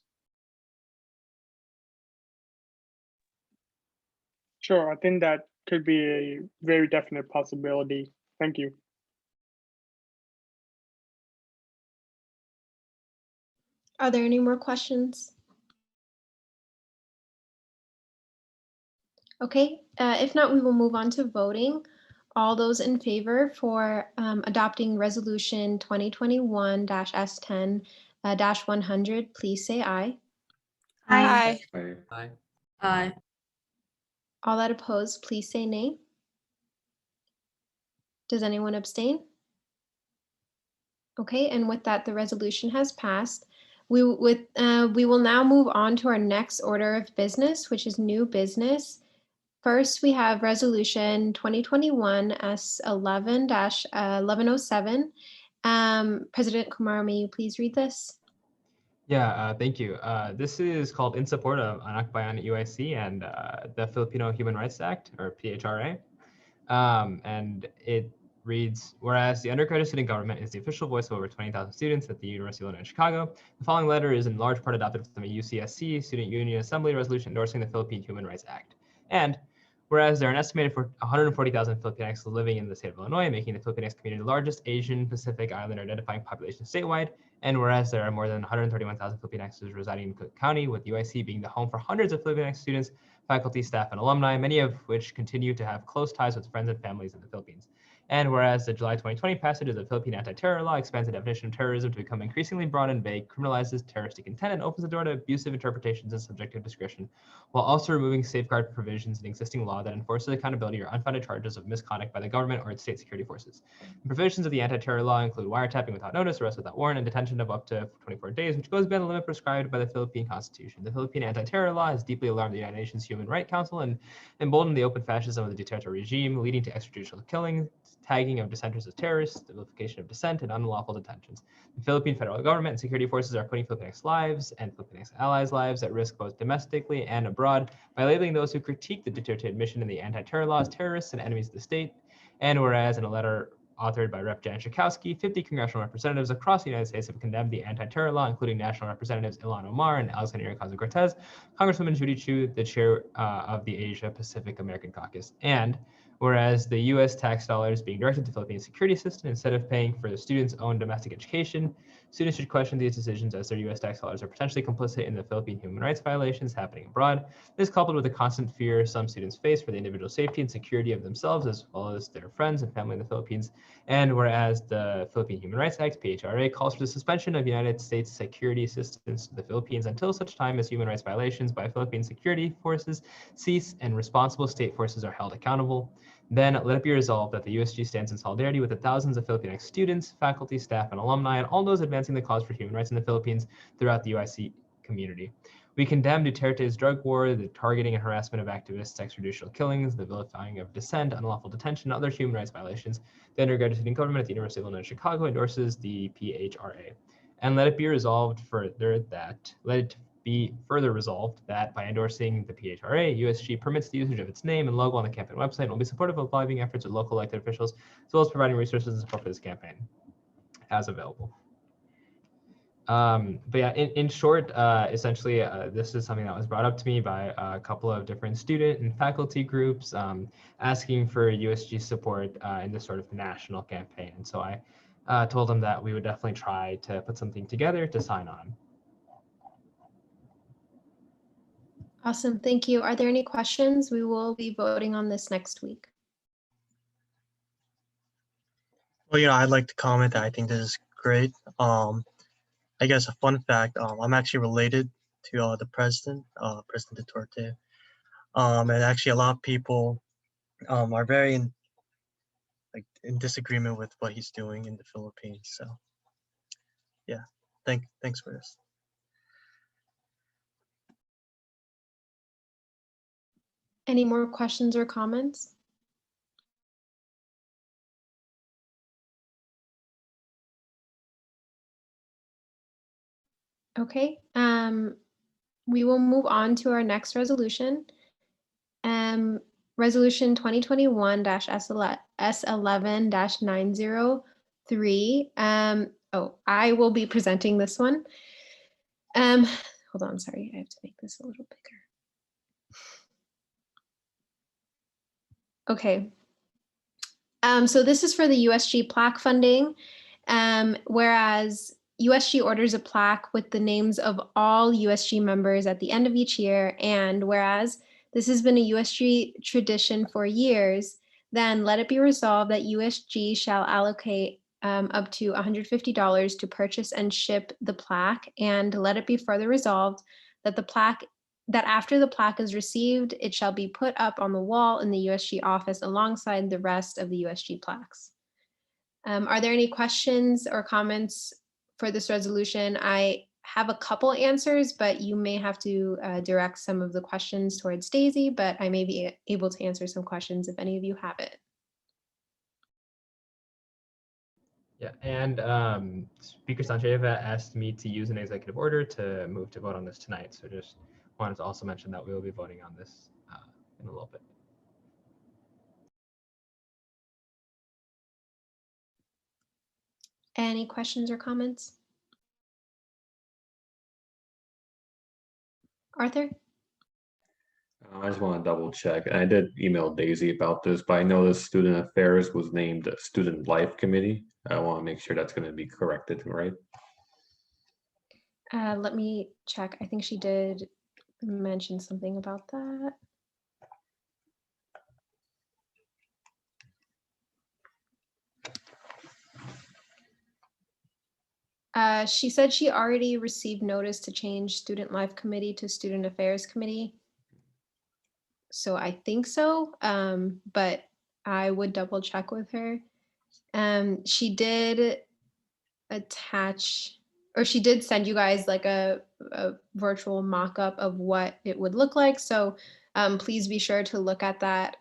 Sure, I think that could be a very definite possibility. Thank you. Are there any more questions? Okay, if not, we will move on to voting. All those in favor for adopting resolution 2021-S10-100, please say aye. Aye. Aye. Aye. All that oppose, please say nay. Does anyone abstain? Okay, and with that, the resolution has passed. We will now move on to our next order of business, which is new business. First, we have resolution 2021 S11-1107. President Kumar, may you please read this? Yeah, thank you. This is called In Support of Anak Bayan UIC and the Filipino Human Rights Act, or PHRA. And it reads, whereas the undergraduate student government is the official voice of over 20,000 students at the University of Illinois Chicago, the following letter is in large part adopted from a UCSC Student Union Assembly resolution endorsing the Philippine Human Rights Act. And whereas there are an estimated 140,000 Filipinx living in the state of Illinois, making the Filipinx community the largest Asian Pacific Islander identifying population statewide, and whereas there are more than 131,000 Filipinxers residing in Cook County, with UIC being the home for hundreds of Filipinx students, faculty, staff, and alumni, many of which continue to have close ties with friends and families in the Philippines. And whereas the July 2020 passage of the Philippine anti-terror law expands the definition of terrorism to become increasingly broad and vague, criminalizes terroristic intent, and opens the door to abusive interpretations and subjective discretion, while also removing safeguard provisions in existing law that enforces accountability or unfounded charges of misconduct by the government or its state security forces. The provisions of the anti-terror law include wiretapping without notice, arrest without warrant, and detention of up to 24 days, which goes beyond the limit prescribed by the Philippine Constitution. The Philippine anti-terror law has deeply alarmed the United Nations Human Rights Council and emboldened the open fascism of the Duterte regime, leading to extrajudicial killings, tagging of dissenters as terrorists, the vilification of dissent, and unlawful detentions. The Philippine federal government and security forces are putting Filipinx lives and Filipinx allies' lives at risk both domestically and abroad by labeling those who critique the Duterte admission in the anti-terror law as terrorists and enemies of the state. And whereas in a letter authored by Rep. Jan Schakowsky, 50 congressional representatives across the United States have condemned the anti-terror law, including National Representatives Ilhan Omar and Alexandria Ocasio-Cortez, Congresswoman Judy Chu, the chair of the Asia Pacific American Caucus. And whereas the U.S. tax dollars being directed to the Philippine security system instead of paying for the students' own domestic education, students should question these decisions as their U.S. tax dollars are potentially complicit in the Philippine human rights violations happening abroad. This, coupled with the constant fear some students face for the individual safety and security of themselves as well as their friends and family in the Philippines. And whereas the Philippine Human Rights Act, PHRA, calls for the suspension of United States security assistance to the Philippines until such time as human rights violations by Philippine security forces cease and responsible state forces are held accountable. Then let it be resolved that the USG stands in solidarity with the thousands of Filipinx students, faculty, staff, and alumni, and all those advancing the cause for human rights in the Philippines throughout the UIC community. We condemn Duterte's drug war, the targeting and harassment of activists, extrajudicial killings, the vilifying of dissent, unlawful detention, and other human rights violations. The undergraduate student government at the University of Illinois Chicago endorses the PHRA. And let it be resolved further that, be further resolved that by endorsing the PHRA, USG permits the usage of its name and logo on the campaign website and will be supportive of lobbying efforts of local elected officials, as well as providing resources and support for this campaign as available. But yeah, in short, essentially, this is something that was brought up to me by a couple of different student and faculty groups asking for USG support in this sort of national campaign. And so I told them that we would definitely try to put something together to sign on. Awesome, thank you. Are there any questions? We will be voting on this next week. Well, I'd like to comment that I think this is great. I guess a fun fact, I'm actually related to the president, President Duterte. And actually a lot of people are very in disagreement with what he's doing in the Philippines. So yeah, thanks for this. Any more questions or comments? Okay, we will move on to our next resolution. Resolution 2021-S11-903. I will be presenting this one. Hold on, sorry, I have to make this a little bigger. Okay. So this is for the USG plaque funding, whereas USG orders a plaque with the names of all USG members at the end of each year, and whereas this has been a USG tradition for years, then let it be resolved that USG shall allocate up to $150 to purchase and ship the plaque, and let it be further resolved that after the plaque is received, it shall be put up on the wall in the USG office alongside the rest of the USG plaques. Are there any questions or comments for this resolution? I have a couple answers, but you may have to direct some of the questions towards Daisy, but I may be able to answer some questions if any of you have it. Yeah, and Speaker Sancheva asked me to use an executive order to move to vote on this tonight. So just wanted to also mention that we will be voting on this in a little bit. Any questions or comments? Arthur? I just want to double check. And I did email Daisy about this, but I know the Student Affairs was named Student Life Committee. I want to make sure that's going to be corrected, right? Let me check. I think she did mention something about that. She said she already received notice to change Student Life Committee to Student Affairs Committee. So I think so, but I would double check with her. She did attach, or she did send you guys like a virtual mock-up of what it would look like. So please be sure to look at that,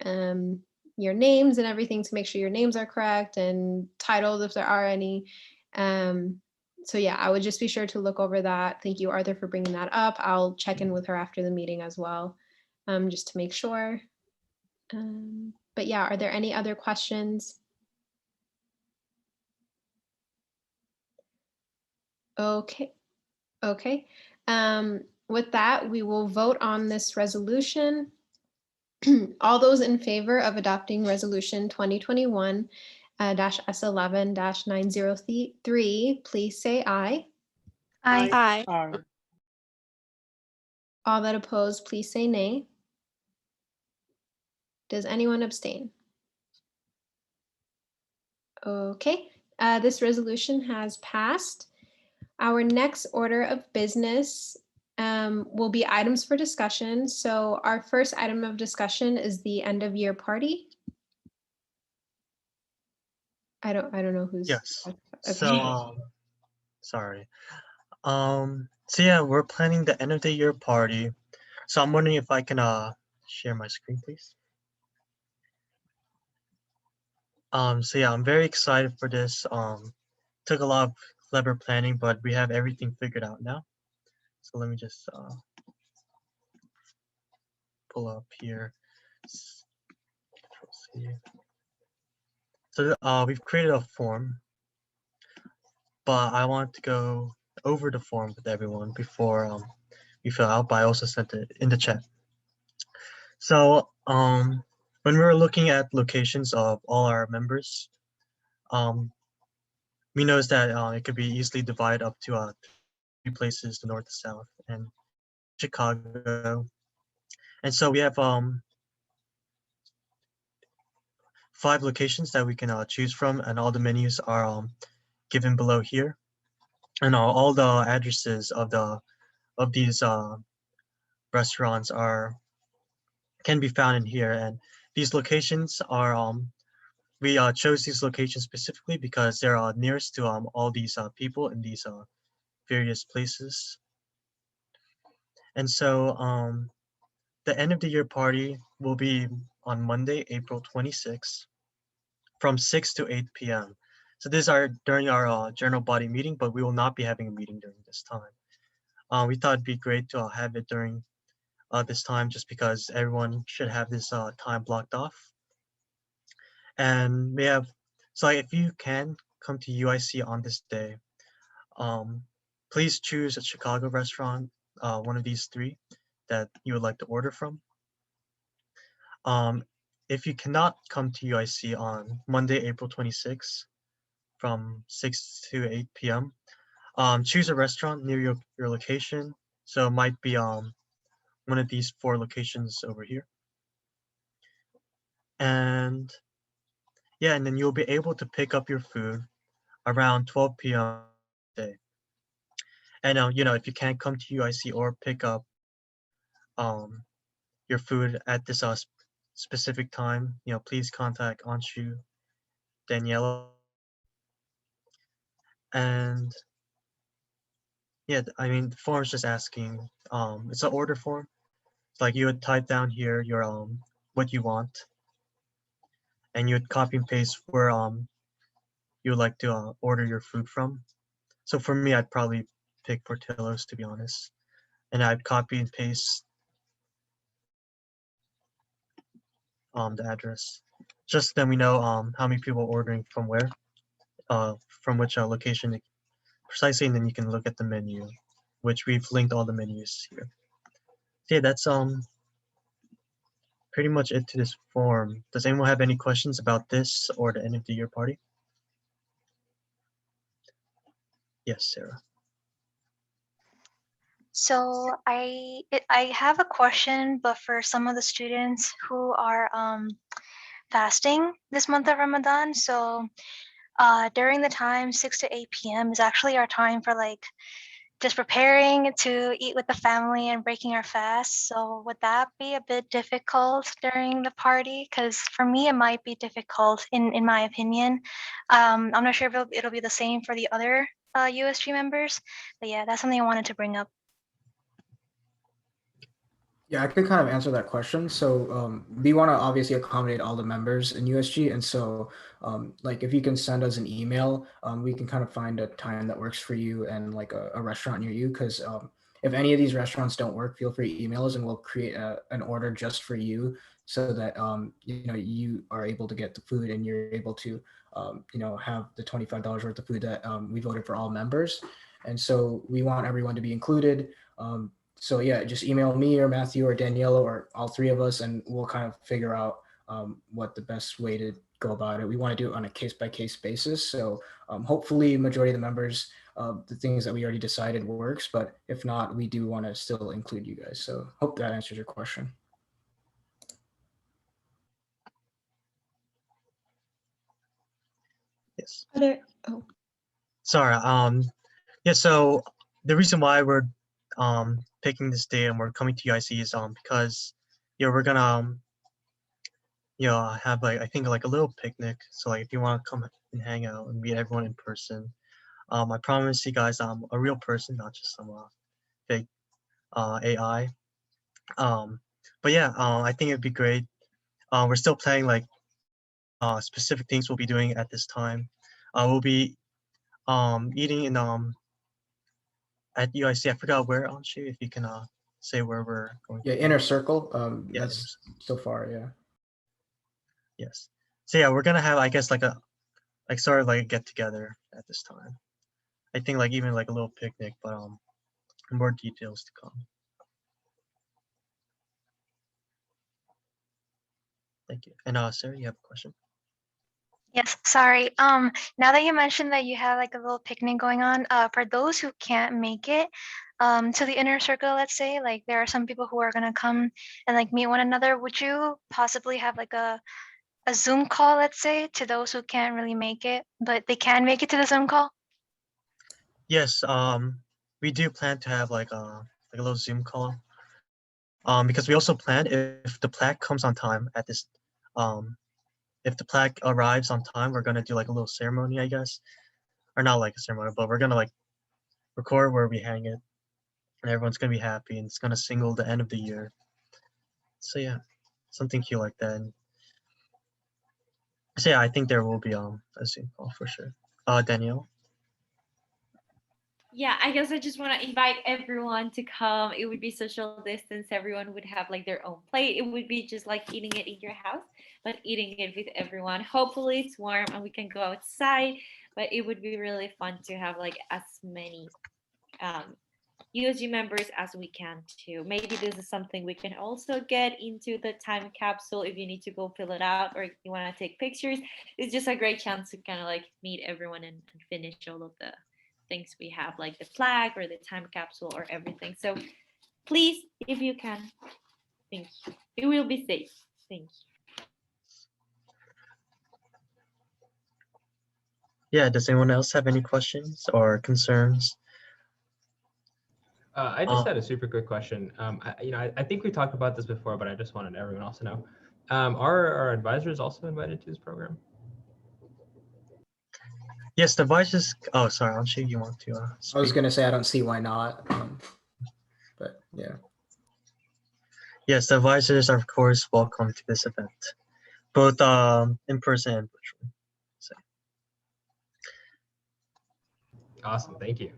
your names and everything to make sure your names are correct and titles if there are any. So yeah, I would just be sure to look over that. Thank you, Arthur, for bringing that up. I'll check in with her after the meeting as well, just to make sure. But yeah, are there any other questions? Okay. With that, we will vote on this resolution. All those in favor of adopting resolution 2021-S11-903, please say aye. Aye. Aye. All that oppose, please say nay. Does anyone abstain? Okay, this resolution has passed. Our next order of business will be items for discussion. So our first item of discussion is the end of year party. I don't know who's. Yes. Okay. So, sorry. So yeah, we're planning the end of the year party. So I'm wondering if I can share my screen, please. So yeah, I'm very excited for this. Took a lot of clever planning, but we have everything figured out now. So let me just pull up here. So we've created a form, but I want to go over the form with everyone before we fill out, but I also sent it in the chat. So when we were looking at locations of all our members, we noticed that it could be easily divided up to 3 places, the north, the south, and Chicago. And so we have 5 locations that we can choose from, and all the menus are given below here, and all the addresses of these restaurants can be found in here. And these locations are we chose these locations specifically because they're nearest to all these people in these various places. And so the end of the year party will be on Monday, April 26th from 6 to 8 p.m. So this is during our general body meeting, but we will not be having a meeting during this time. We thought it'd be great to have it during this time just because everyone should have this time blocked off. And we have, so if you can come to UIC on this day, please choose a Chicago restaurant, one of these three that you would like to order from. If you cannot come to UIC on Monday, April 26th from 6 to 8 p.m., choose a restaurant near your location. So it might be one of these 4 locations over here. And yeah, and then you'll be able to pick up your food around 12 p.m. today. And if you can't come to UIC or pick up your food at this specific time, please contact Anshu, Daniela. And yeah, I mean, the form's just asking, it's an order form. It's like you would type down here your what you want, and you would copy and paste where you would like to order your food from. So for me, I'd probably pick Portillo's, to be honest, and I'd copy and paste the address. Just then we know how many people are ordering from where, from which location precisely, and then you can look at the menu, which we've linked all the menus here. So yeah, that's pretty much it to this form. Does anyone have any questions about this or the end of the year party? Yes, Sarah. So I have a question, but for some of the students who are fasting this month of Ramadan, so during the time 6 to 8 p.m. is actually our time for like just preparing to eat with the family and breaking our fast. So would that be a bit difficult during the party? Because for me, it might be difficult in my opinion. I'm not sure if it'll be the same for the other USG members, but yeah, that's something I wanted to bring up. Yeah, I could kind of answer that question. So we want to obviously accommodate all the members in USG. And so like if you can send us an email, we can kind of find a time that works for you and like a restaurant near you. Because if any of these restaurants don't work, feel free to email us and we'll create an order just for you so that you are able to get the food and you're able to have the $25 worth of food that we voted for all members. And so we want everyone to be included. So yeah, just email me or Matthew or Daniela or all 3 of us, and we'll kind of figure out what the best way to go about it. We want to do it on a case-by-case basis. So hopefully majority of the members, the things that we already decided works, but if not, we do want to still include you guys. So hope that answers your question. Yes. Oh. Sorry. Yeah. So the reason why we're picking this day and we're coming to UIC is because we're gonna have like I think like a little picnic. So like if you want to come and hang out and meet everyone in person, I promise you guys I'm a real person, not just some fake AI. But yeah, I think it'd be great. We're still planning like specific things we'll be doing at this time. We'll be eating in at UIC. I forgot where, Anshu, if you can say where we're going. Yeah, Inner Circle. Yeah, that's so far, yeah. Yes. So yeah, we're gonna have, I guess, like sort of like a get together at this time. I think like even like a little picnic, but more details to come. Thank you. And Sarah, you have a question? Yes, sorry. Now that you mentioned that you have like a little picnic going on, for those who can't make it to the inner circle, let's say, like there are some people who are gonna come and like meet one another. Would you possibly have like a Zoom call, let's say, to those who can't really make it, but they can make it to the Zoom call? Yes, we do plan to have like a little Zoom call. Because we also plan if the plaque comes on time at this if the plaque arrives on time, we're gonna do like a little ceremony, I guess. Or not like a ceremony, but we're gonna like record where we hang it. And everyone's gonna be happy and it's gonna signal the end of the year. So yeah. something cute like that. And so yeah, I think there will be a Zoom call for sure. Danielle. Yeah, I guess I just want to invite everyone to come. It would be social distance. Everyone would have like their own plate. It would be just like eating it in your house, but eating it with everyone. Hopefully it's warm and we can go outside, but it would be really fun to have like as many USG members as we can too. Maybe this is something we can also get into the time capsule if you need to go fill it out or if you want to take pictures. It's just a great chance to kind of like meet everyone and finish all of the things we have, like the flag or the time capsule or everything. So please, if you can, thank you. It will be safe. Thank you. Yeah, does anyone else have any questions or concerns? I just had a super quick question. I think we talked about this before, but I just wanted everyone else to know. Are our advisors also invited to this program? Yes, the advisors. Oh, sorry, I'm sure you want to. I was gonna say I don't see why not, but yeah. Yes, the advisors are of course welcome to this event, both in person and virtually. So. Awesome, thank you.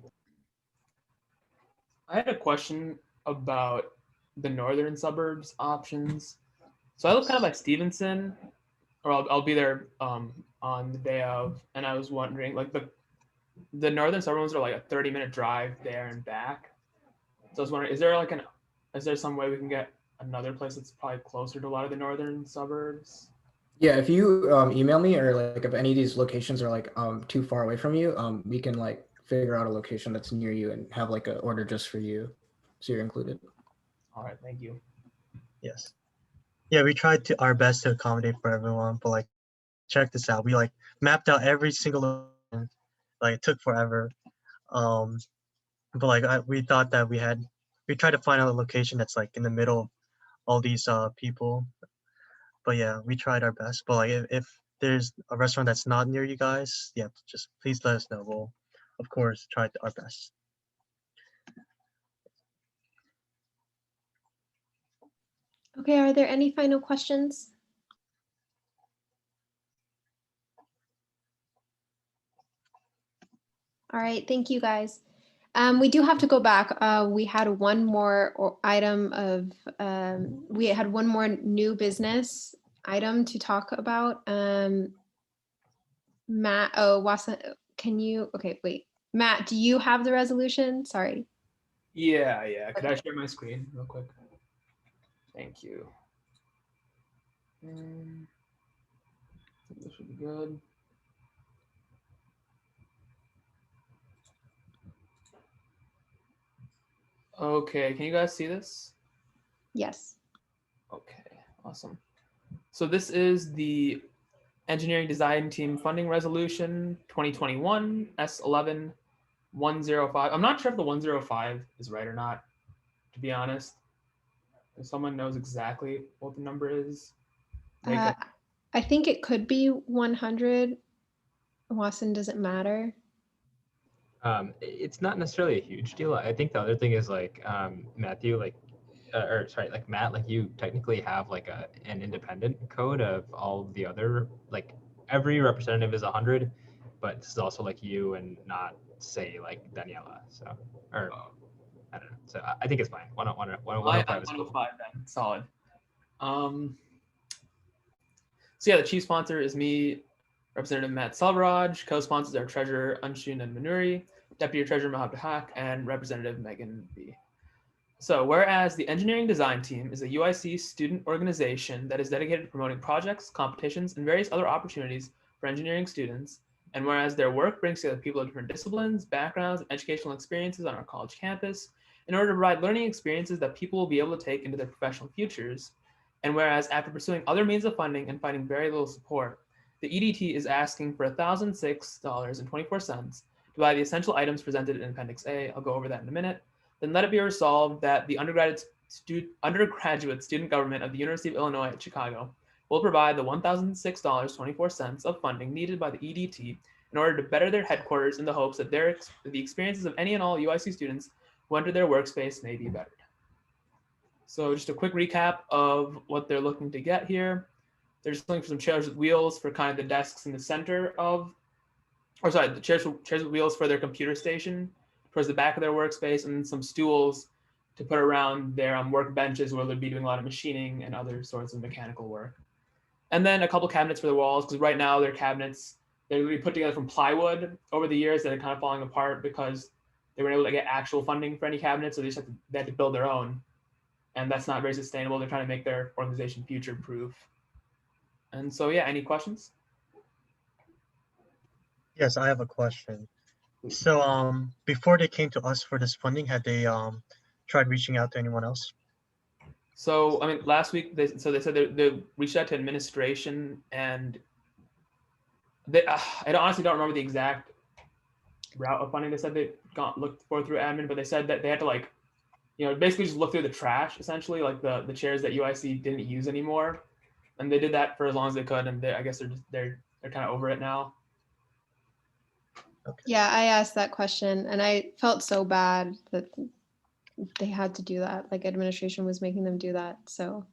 I had a question about the northern suburbs options. So I live kind of by Stevenson, or I'll be there on the day of, and I was wondering, like the northern suburbs are like a 30-minute drive there and back. So I was wondering, is there some way we can get another place that's probably closer to a lot of the northern suburbs? Yeah, if you email me or like if any of these locations are like too far away from you, we can like figure out a location that's near you and have like an order just for you, so you're included. All right, thank you. Yes. Yeah, we tried our best to accommodate for everyone, but like, check this out. We like mapped out every single location. Like it took forever. But like we thought that we tried to find a location that's like in the middle of all these people. But yeah, we tried our best. But like if there's a restaurant that's not near you guys, yeah, just please let us know. We'll of course try our best. Okay, are there any final questions? All right, thank you guys. We do have to go back. We had one more item of, we had one more new business item to talk about. Matt, Watson, can you, okay, wait. Matt, do you have the resolution? Sorry. Yeah. Could I share my screen real quick? Thank you. This should be good. Okay, can you guys see this? Yes. Okay, awesome. So this is the Engineering Design Team Funding Resolution 2021 S11 105. I'm not sure if the 105 is right or not, to be honest. If someone knows exactly what the number is. I think it could be 100. Watson, does it matter? It's not necessarily a huge deal. I think the other thing is like Matthew, like, or sorry, like Matt, like you technically have like an independent code of all of the other, like every representative is 100, but this is also like you and not say like Daniela. So, or I don't know. So I think it's fine. 105 is cool. 105 then, solid. So yeah, the chief sponsor is me, Representative Matt Selvaraj. Co-sponsors are Treasurer Anshun and Manuri, Deputy Treasurer Mahab Haq, and Representative Megan B. So whereas the Engineering Design Team is a UIC student organization that is dedicated to promoting projects, competitions, and various other opportunities for engineering students, and whereas their work brings together people of different disciplines, backgrounds, and educational experiences on our college campus in order to provide learning experiences that people will be able to take into their professional futures, and whereas after pursuing other means of funding and finding very little support, the EDT is asking for $1,006.24 to buy the essential items presented in Appendix A. I'll go over that in a minute. Then let it be resolved that the undergraduate student government of the University of Illinois at Chicago will provide the $1,006.24 of funding needed by the EDT in order to better their headquarters in the hopes that the experiences of any and all UIC students who enter their workspace may be bettered. So just a quick recap of what they're looking to get here. They're just looking for some chairs with wheels for kind of the desks in the center of, or sorry, the chairs with wheels for their computer station towards the back of their workspace, and then some stools to put around their workbenches where they'll be doing a lot of machining and other sorts of mechanical work. And then a couple cabinets for the walls, because right now their cabinets, they're going to be put together from plywood over the years that are kind of falling apart because they weren't able to get actual funding for any cabinets, so they had to build their own. And that's not very sustainable. They're trying to make their organization future-proof. And so, yeah, any questions? Yes, I have a question. So before they came to us for this funding, had they tried reaching out to anyone else? So, I mean, last week, they said they reached out to administration, and I honestly don't remember the exact route of funding. They said they looked for through admin, but they said that they had to basically just look through the trash, essentially, like the chairs that UIC didn't use anymore. And they did that for as long as they could, and I guess they're kind of over it now. Okay. Yeah, I asked that question and I felt so bad that they had to do that. Like administration was making them do that. So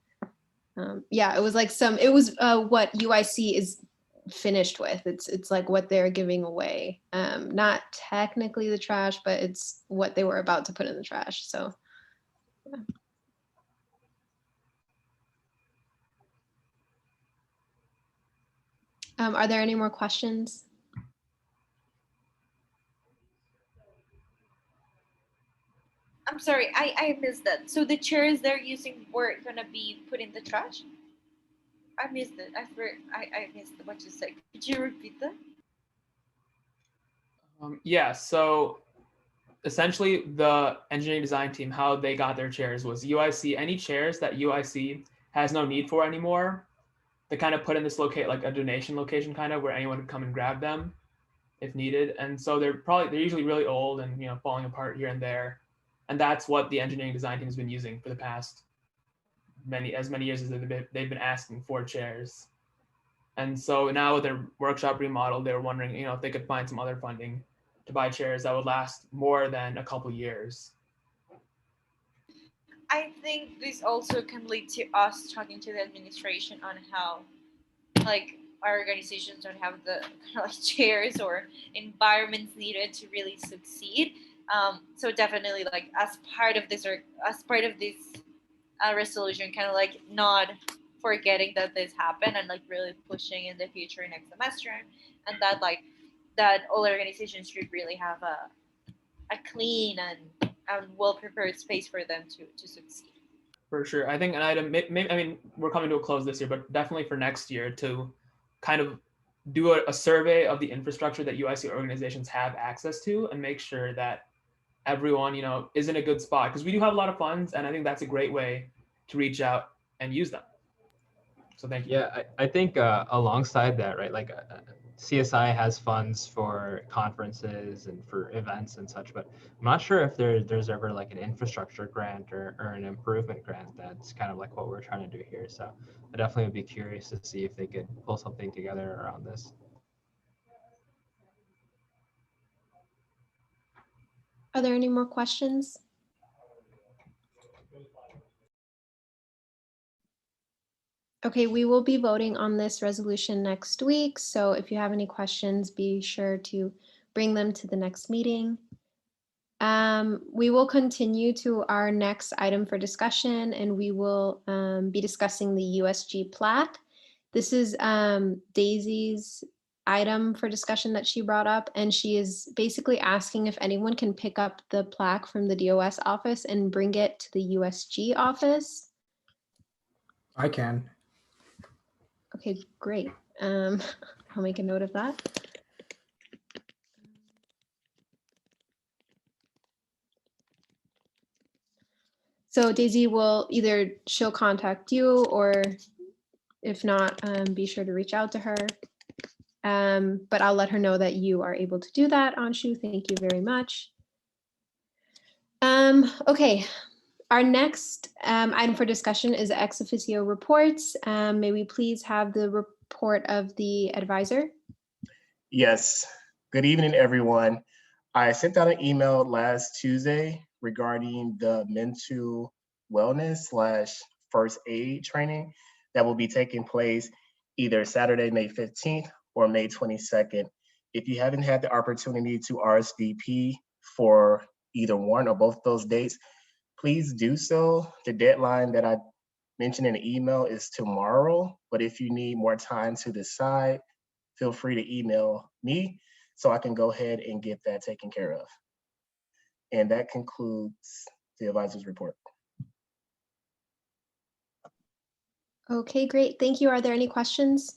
yeah, it was like what UIC is finished with. It's like what they're giving away. Not technically the trash, but it's what they were about to put in the trash. So yeah. Are there any more questions? I'm sorry, I missed that. So the chairs they're using were gonna be put in the trash? I missed it. I missed what you said. Could you repeat that? Yeah, so essentially the engineering design team, how they got their chairs was UIC, any chairs that UIC has no need for anymore, they kind of put in this like a donation location kind of where anyone could come and grab them if needed. And so they're usually really old and falling apart here and there. And that's what the engineering design team has been using for the past many years as they've been asking for chairs. And so now with their workshop remodel, they were wondering, if they could find some other funding to buy chairs that would last more than a couple years. I think this also can lead to us talking to the administration on how, like, our organizations don't have the chairs or environments needed to really succeed. So definitely, like, as part of this resolution, kind of like not forgetting that this happened and like really pushing in the future next semester, and that all organizations should really have a clean and well-prepared space for them to succeed. For sure. I think an item, maybe, I mean, we're coming to a close this year, but definitely for next year to kind of do a survey of the infrastructure that UIC organizations have access to and make sure that everyone, is in a good spot. Because we do have a lot of funds, and I think that's a great way to reach out and use them. So thank you. Yeah, I think alongside that, right, like CSI has funds for conferences and for events and such, but I'm not sure if there's ever like an infrastructure grant or an improvement grant that's kind of like what we're trying to do here. So I definitely would be curious to see if they could pull something together around this. Are there any more questions? Okay, we will be voting on this resolution next week. So if you have any questions, be sure to bring them to the next meeting. We will continue to our next item for discussion, and we will be discussing the USG plaque. This is Daisy's item for discussion that she brought up, and she is basically asking if anyone can pick up the plaque from the DOS office and bring it to the USG office. I can. Okay, great. I'll make a note of that. So Daisy will she'll contact you, or if not, be sure to reach out to her. But I'll let her know that you are able to do that, Anshu. Thank you very much. Okay, our next item for discussion is ex officio reports. May we please have the report of the advisor? Yes. Good evening, everyone. I sent out an email last Tuesday regarding the Mintu wellness/first aid training that will be taking place either Saturday, May 15th or May 22nd. If you haven't had the opportunity to RSVP for either one or both those dates, please do so. The deadline that I mentioned in the email is tomorrow, but if you need more time to decide, feel free to email me so I can go ahead and get that taken care of. And that concludes the advisor's report. Okay, great. Thank you. Are there any questions?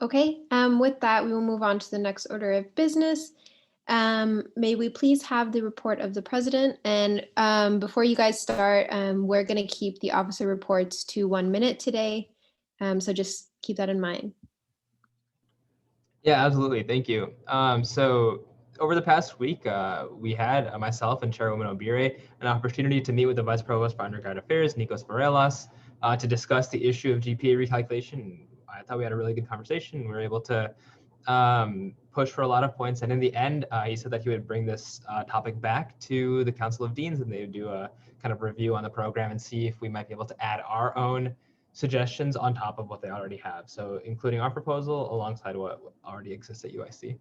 Okay, with that, we will move on to the next order of business. May we please have the report of the president? And before you guys start, we're going to keep the officer reports to 1 minute today. So just keep that in mind. Yeah, absolutely. Thank you. So over the past week, we had myself and Chairwoman Obire an opportunity to meet with the Vice Provost for Undergrad Affairs, Nikos Varelas, to discuss the issue of GPA recalculation. I thought we had a really good conversation. We were able to push for a lot of points. And in the end, he said that he would bring this topic back to the Council of Deans and they would do a kind of review on the program and see if we might be able to add our own suggestions on top of what they already have. So including our proposal alongside what already exists at UIC.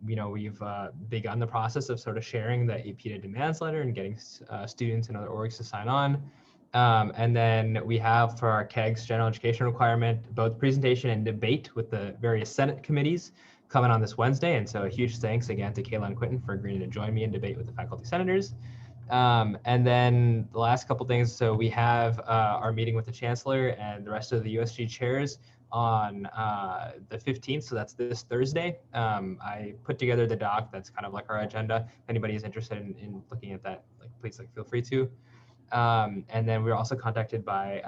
We've begun the process of sort of sharing the APTA demands letter and getting students and other orgs to sign on. And then we have for our KEGS general education requirement, both presentation and debate with the various Senate committees coming on this Wednesday. And so a huge thanks again to Kayla and Quentin for agreeing to join me in debate with the faculty senators. And then the last couple things, so we have our meeting with the chancellor and the rest of the USG chairs on the 15th, so that's this Thursday. I put together the doc that's kind of like our agenda. If anybody is interested in looking at that, please feel free to. And then we were also contacted by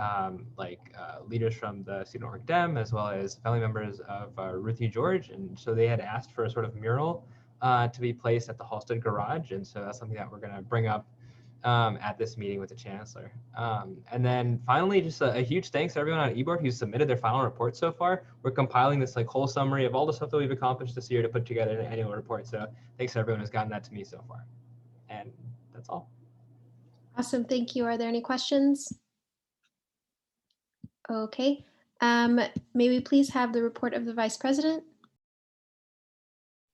leaders from the Student Org Dem as well as family members of Ruthie George, and so they had asked for a sort of mural to be placed at the Halstead Garage, and so that's something that we're going to bring up at this meeting with the chancellor. And then finally, just a huge thanks to everyone on eBoard who submitted their final report so far. We're compiling this whole summary of all the stuff that we've accomplished this year to put together an annual report. So thanks to everyone who's gotten that to me so far. And that's all. Awesome, thank you. Are there any questions? Okay, may we please have the report of the Vice President?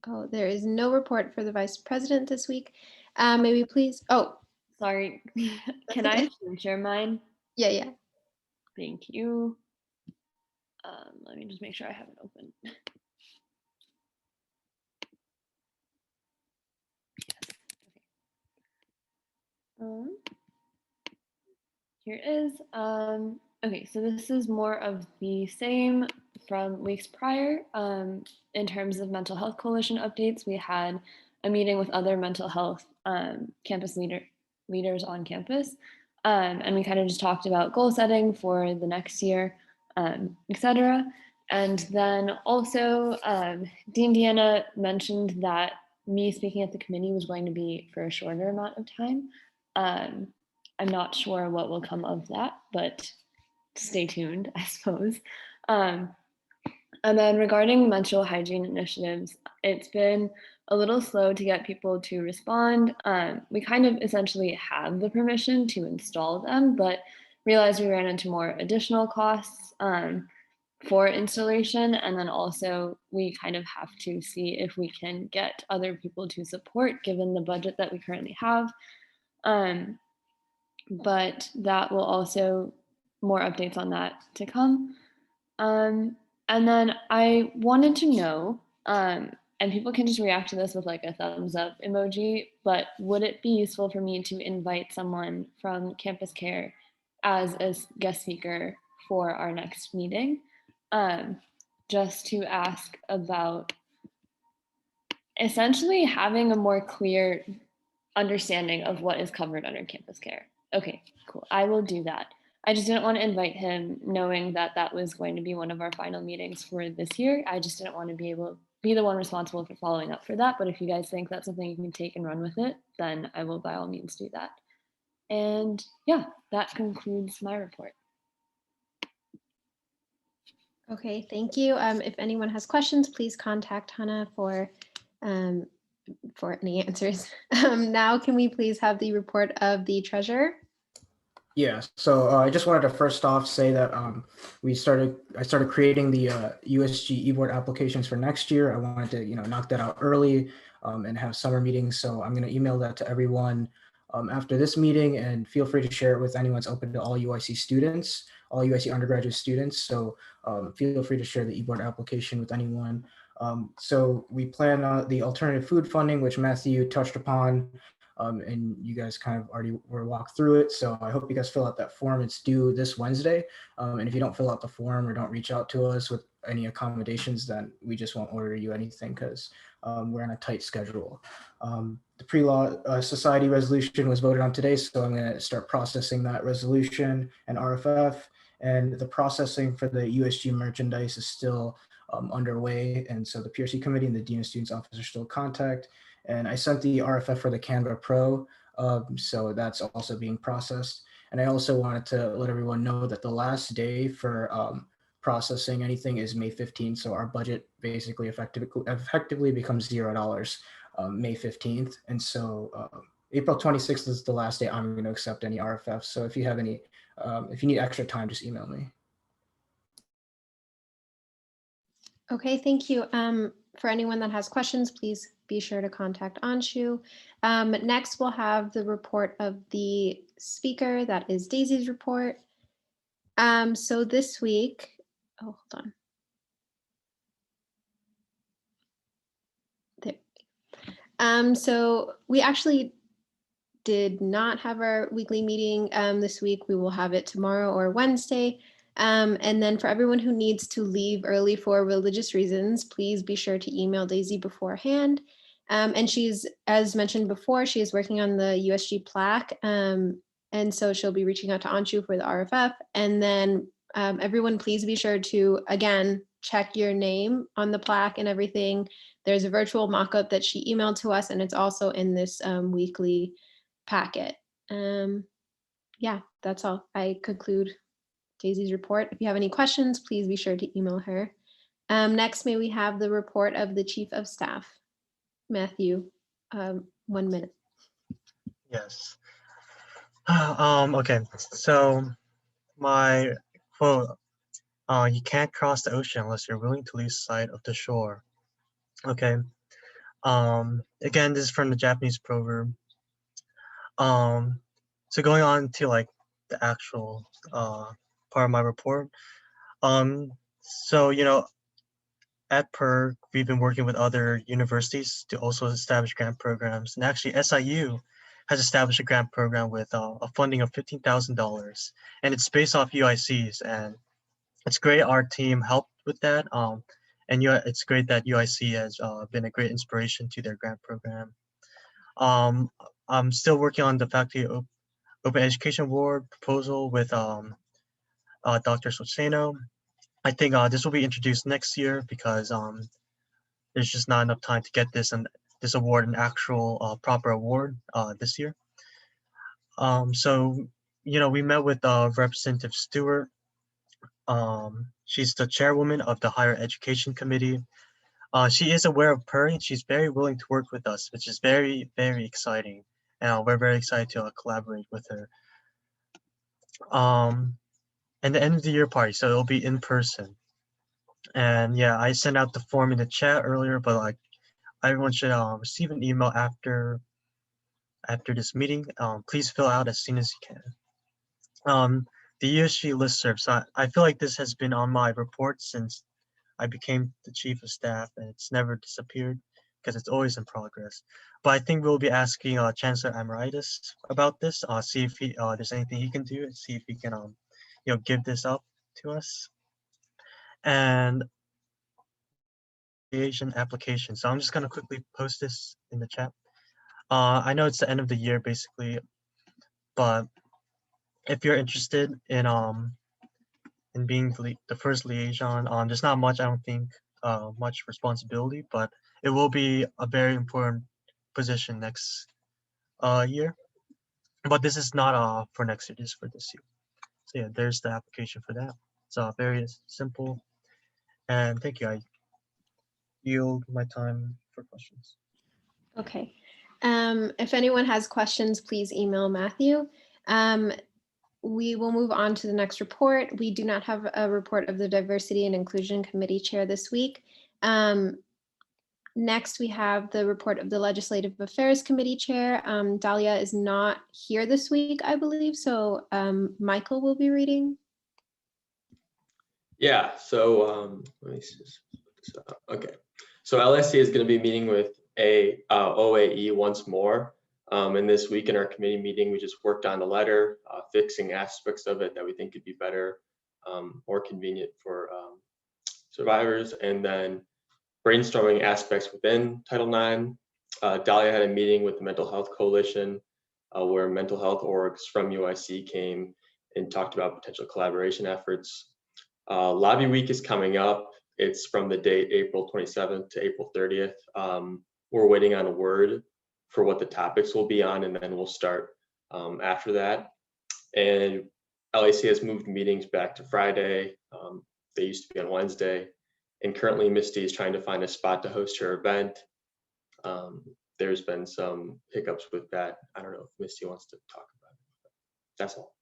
Oh, there is no report for the Vice President this week. May we please, sorry, can I share mine? Yeah. Thank you. Let me just make sure I have it open. Here it is. Okay, so this is more of the same from weeks prior. In terms of mental health coalition updates, we had a meeting with other mental health campus leaders on campus. And we kind of just talked about goal setting for the next year, etc. And then also Dean Deanna mentioned that me speaking at the committee was going to be for a shorter amount of time. I'm not sure what will come of that, but stay tuned, I suppose. And then regarding menstrual hygiene initiatives, it's been a little slow to get people to respond. We kind of essentially have the permission to install them, but realized we ran into more additional costs for installation. And then also we kind of have to see if we can get other people to support given the budget that we currently have. But that will also, more updates on that to come. And then I wanted to know, and people can just react to this with like a thumbs up emoji, but would it be useful for me to invite someone from Campus Care as a guest speaker for our next meeting? Just to ask about essentially having a more clear understanding of what is covered under Campus Care. Okay, cool, I will do that. I just didn't want to invite him knowing that that was going to be one of our final meetings for this year. I just didn't want to be the one responsible for following up for that. But if you guys think that's something you can take and run with it, then I will by all means do that. And yeah, that concludes my report. Okay, thank you. If anyone has questions, please contact Hannah for for any answers. Now, can we please have the report of the treasurer? Yeah, so I just wanted to first off say that I started creating the USG eBoard applications for next year. I wanted to knock that out early and have summer meetings. So I'm going to email that to everyone after this meeting, and feel free to share it with anyone that's open to all UIC students, all UIC undergraduate students. So feel free to share the eBoard application with anyone. So we plan the alternative food funding, which Matthew touched upon. And you guys kind of already were walked through it. So I hope you guys fill out that form. It's due this Wednesday. And if you don't fill out the form or don't reach out to us with any accommodations, then we just won't order you anything because we're on a tight schedule. The pre-law society resolution was voted on today, so I'm going to start processing that resolution and RFF. And the processing for the USG merchandise is still underway. And so the PRC committee and the Dean of Students office are still in contact. And I sent the RFF for the Canva Pro, so that's also being processed. And I also wanted to let everyone know that the last day for processing anything is May 15th. So our budget basically effectively becomes $0 May 15th. And so April 26th is the last day I'm going to accept any RFFs. So if you have any, if you need extra time, just email me. Okay, thank you. For anyone that has questions, please be sure to contact Anshu. Next, we'll have the report of the speaker. That is Daisy's report. So this week, oh, hold on. There. So we actually did not have our weekly meeting this week. We will have it tomorrow or Wednesday. And then for everyone who needs to leave early for religious reasons, please be sure to email Daisy beforehand. And she's, as mentioned before, she is working on the USG plaque. And so she'll be reaching out to Anshu for the RFF. And then everyone, please be sure to, again, check your name on the plaque and everything. There's a virtual mock-up that she emailed to us, and it's also in this weekly packet. Yeah, that's all. I conclude Daisy's report. If you have any questions, please be sure to email her. Next, may we have the report of the Chief of Staff, Matthew. 1 minute. Yes. Okay, so my quote, you can't cross the ocean unless you're willing to lose sight of the shore. Okay. Again, this is from the Japanese proverb. So going on to like the actual part of my report. So at PERG, we've been working with other universities to also establish grant programs, and actually SIU has established a grant program with a funding of $15,000, and it's based off UICs, and it's great our team helped with that. And it's great that UIC has been a great inspiration to their grant program. I'm still working on the Faculty Open Education Award proposal with Dr. Soceno. I think this will be introduced next year because there's just not enough time to get this award an actual proper award this year. So we met with Representative Stewart. She's the chairwoman of the Higher Education Committee. She is aware of PERG, and she's very willing to work with us, which is very, very exciting. And we're very excited to collaborate with her. And the end of the year party, so it'll be in person. And yeah, I sent out the form in the chat earlier, but like everyone should receive an email after this meeting. Please fill out as soon as you can. The USG listserv. So I feel like this has been on my report since I became the chief of staff, and it's never disappeared because it's always in progress. But I think we'll be asking Chancellor Amaritis about this. See if there's anything he can do, and see if he can give this up to us. And Asian application. So I'm just gonna quickly post this in the chat. I know it's the end of the year basically, but if you're interested in being the first liaison, there's not much, I don't think, much responsibility, but it will be a very important position next year. But this is not for next year, this is for this year. So yeah, there's the application for that. It's very simple. And thank you. I yield my time for questions. Okay. If anyone has questions, please email Matthew. We will move on to the next report. We do not have a report of the Diversity and Inclusion Committee Chair this week. Next, we have the report of the Legislative Affairs Committee Chair. Dahlia is not here this week, I believe, so Michael will be reading. Yeah, so let me just put this up. Okay, so LSC is going to be meeting with OAE once more. And this week in our committee meeting, we just worked on the letter, fixing aspects of it that we think could be better, more convenient for survivors, and then brainstorming aspects within Title IX. Dahlia had a meeting with the Mental Health Coalition where mental health orgs from UIC came and talked about potential collaboration efforts. Lobby Week is coming up. It's from the date April 27th to April 30th. We're waiting on a word for what the topics will be on, and then we'll start after that. And LAC has moved meetings back to Friday. They used to be on Wednesday. And currently Misty is trying to find a spot to host her event. There's been some hiccups with that. I don't know if Misty wants to talk about it. That's all.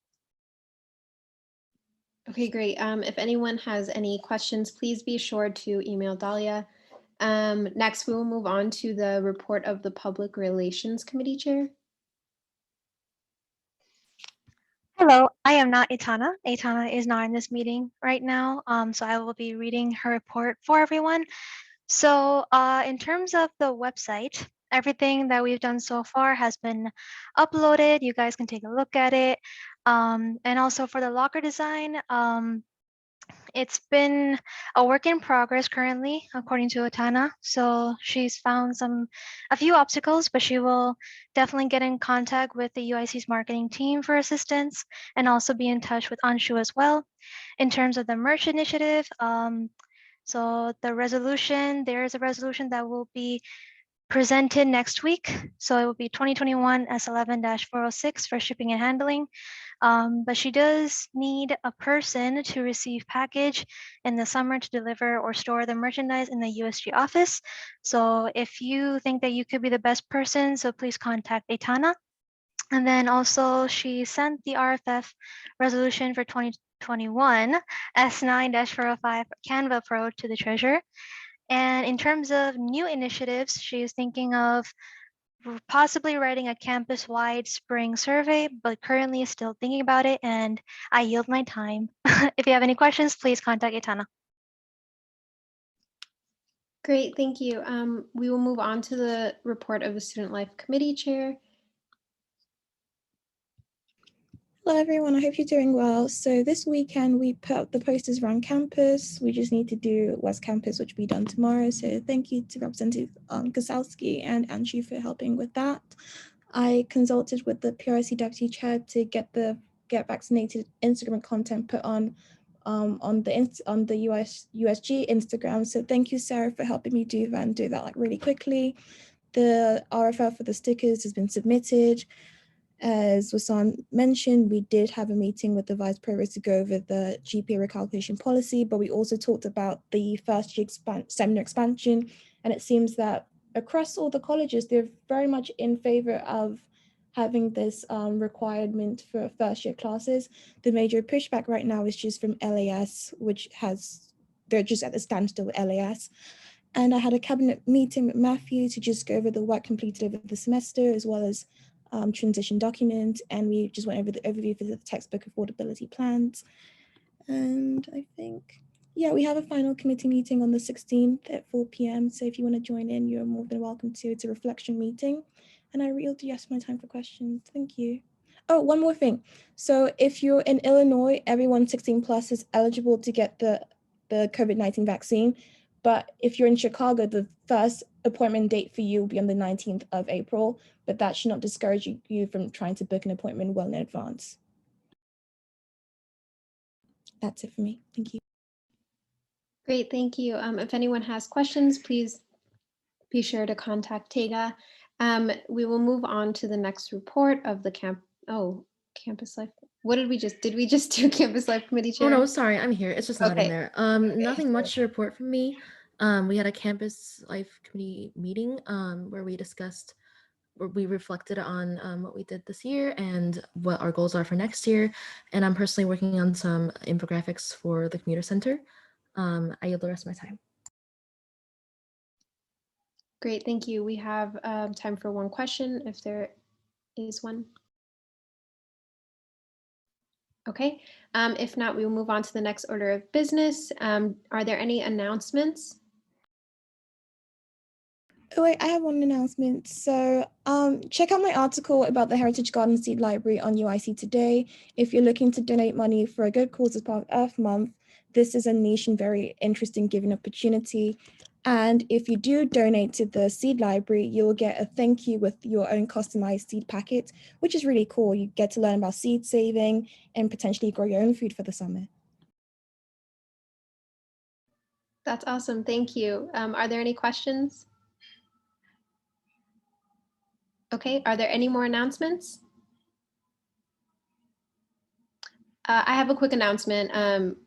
Okay, great. If anyone has any questions, please be sure to email Dahlia. Next, we will move on to the report of the Public Relations Committee Chair. Hello, I am not Itana. Itana is not in this meeting right now, so I will be reading her report for everyone. So in terms of the website, everything that we've done so far has been uploaded. You guys can take a look at it. And also for the locker design, it's been a work in progress currently, according to Atana. So she's found a few obstacles, but she will definitely get in contact with the UIC's marketing team for assistance and also be in touch with Anshu as well. In terms of the merch initiative, so the resolution, there is a resolution that will be presented next week. So it will be 2021 S11-406 for shipping and handling. But she does need a person to receive package in the summer to deliver or store the merchandise in the USG office. So if you think that you could be the best person, so please contact Etana. And then also she sent the RFF resolution for 2021 S9-405 Canva Pro to the treasurer. And in terms of new initiatives, she is thinking of possibly writing a campus-wide spring survey, but currently is still thinking about it, and I yield my time. If you have any questions, please contact Itana. Great, thank you. We will move on to the report of the Student Life Committee Chair. Hello everyone, I hope you're doing well. So this weekend we put up the posters around campus. We just need to do West Campus, which will be done tomorrow. So thank you to Representative Kosalski and Anshu for helping with that. I consulted with the PRC Deputy Chair to get the Get Vaccinated Instagram content put on the USG Instagram. So thank you, Sarah, for helping me do that and do that like really quickly. The RFL for the stickers has been submitted. As Wasan mentioned, we did have a meeting with the Vice Provost to go over the GPA recalculation policy, but we also talked about the first year seminar expansion. And it seems that across all the colleges, they're very much in favor of having this requirement for first year classes. The major pushback right now is just from LAS, they're just at the standstill with LAS. And I had a cabinet meeting with Matthew to just go over the work completed over the semester, as well as transition document, and we just went over the overview for the textbook affordability plans. And I think, yeah, we have a final committee meeting on the 16th at 4 p.m. So if you want to join in, you're more than welcome to. It's a reflection meeting. And I yield the rest of my time for questions. Thank you. Oh, one more thing. So if you're in Illinois, everyone 16 plus is eligible to get the COVID-19 vaccine. But if you're in Chicago, the first appointment date for you will be on the 19th of April, but that should not discourage you from trying to book an appointment well in advance. That's it for me. Thank you. Great, thank you. If anyone has questions, please be sure to contact Tega. We will move on to the next report of the Campus Life. What did we just do Campus Life Committee Chair? Oh no, sorry, I'm here. It's just not in there. Nothing much to report from me. We had a campus life committee meeting where we discussed, where we reflected on what we did this year and what our goals are for next year. And I'm personally working on some infographics for the commuter center. I yield the rest of my time. Great, thank you. We have time for one question if there is one. Okay, if not, we will move on to the next order of business. Are there any announcements? Oh wait, I have one announcement. So check out my article about the Heritage Garden Seed Library on UIC Today. If you're looking to donate money for a good cause as part of Earth Month, this is a niche and very interesting giving opportunity. And if you do donate to the seed library, you'll get a thank you with your own customized seed packet, which is really cool. You get to learn about seed saving and potentially grow your own food for the summer. That's awesome, thank you. Are there any questions? Okay, are there any more announcements? I have a quick announcement,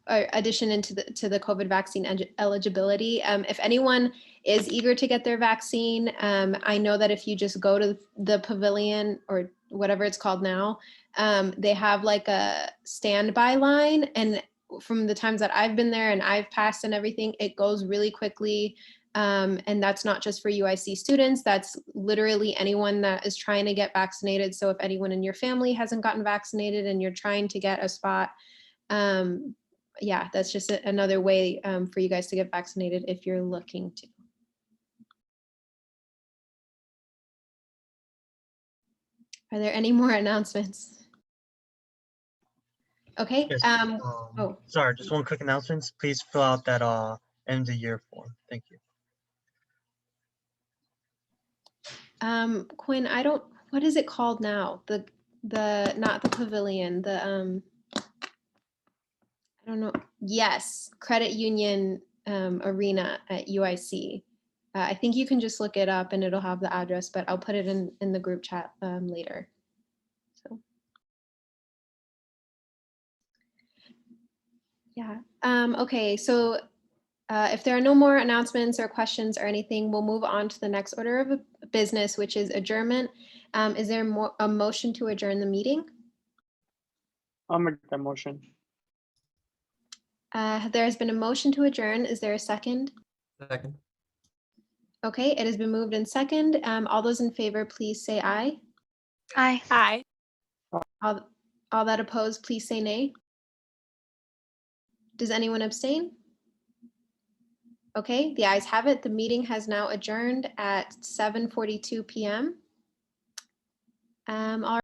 addition into the COVID vaccine eligibility. If anyone is eager to get their vaccine, I know that if you just go to the pavilion or whatever it's called now, they have like a standby line. And from the times that I've been there and I've passed and everything, it goes really quickly. And that's not just for UIC students, that's literally anyone that is trying to get vaccinated. So if anyone in your family hasn't gotten vaccinated and you're trying to get a spot, yeah, that's just another way for you guys to get vaccinated if you're looking to. Are there any more announcements? Okay. Yes, Oh, sorry, just one quick announcement. Please fill out that end of year form. Thank you. Quinn, what is it called now? Not the pavilion, I don't know. Yes, Credit Union Arena at UIC. I think you can just look it up and it'll have the address, but I'll put it in the group chat later. So. Yeah, okay, so if there are no more announcements or questions or anything, we'll move on to the next order of business, which is adjournment. Is there a motion to adjourn the meeting? I'll make that motion. There has been a motion to adjourn. Is there a second? Second. Okay, it has been moved in second. All those in favor, please say aye. Aye. Aye. All that oppose, please say nay. Does anyone abstain? Okay, the ayes have it. The meeting has now adjourned at 7:42 p.m. All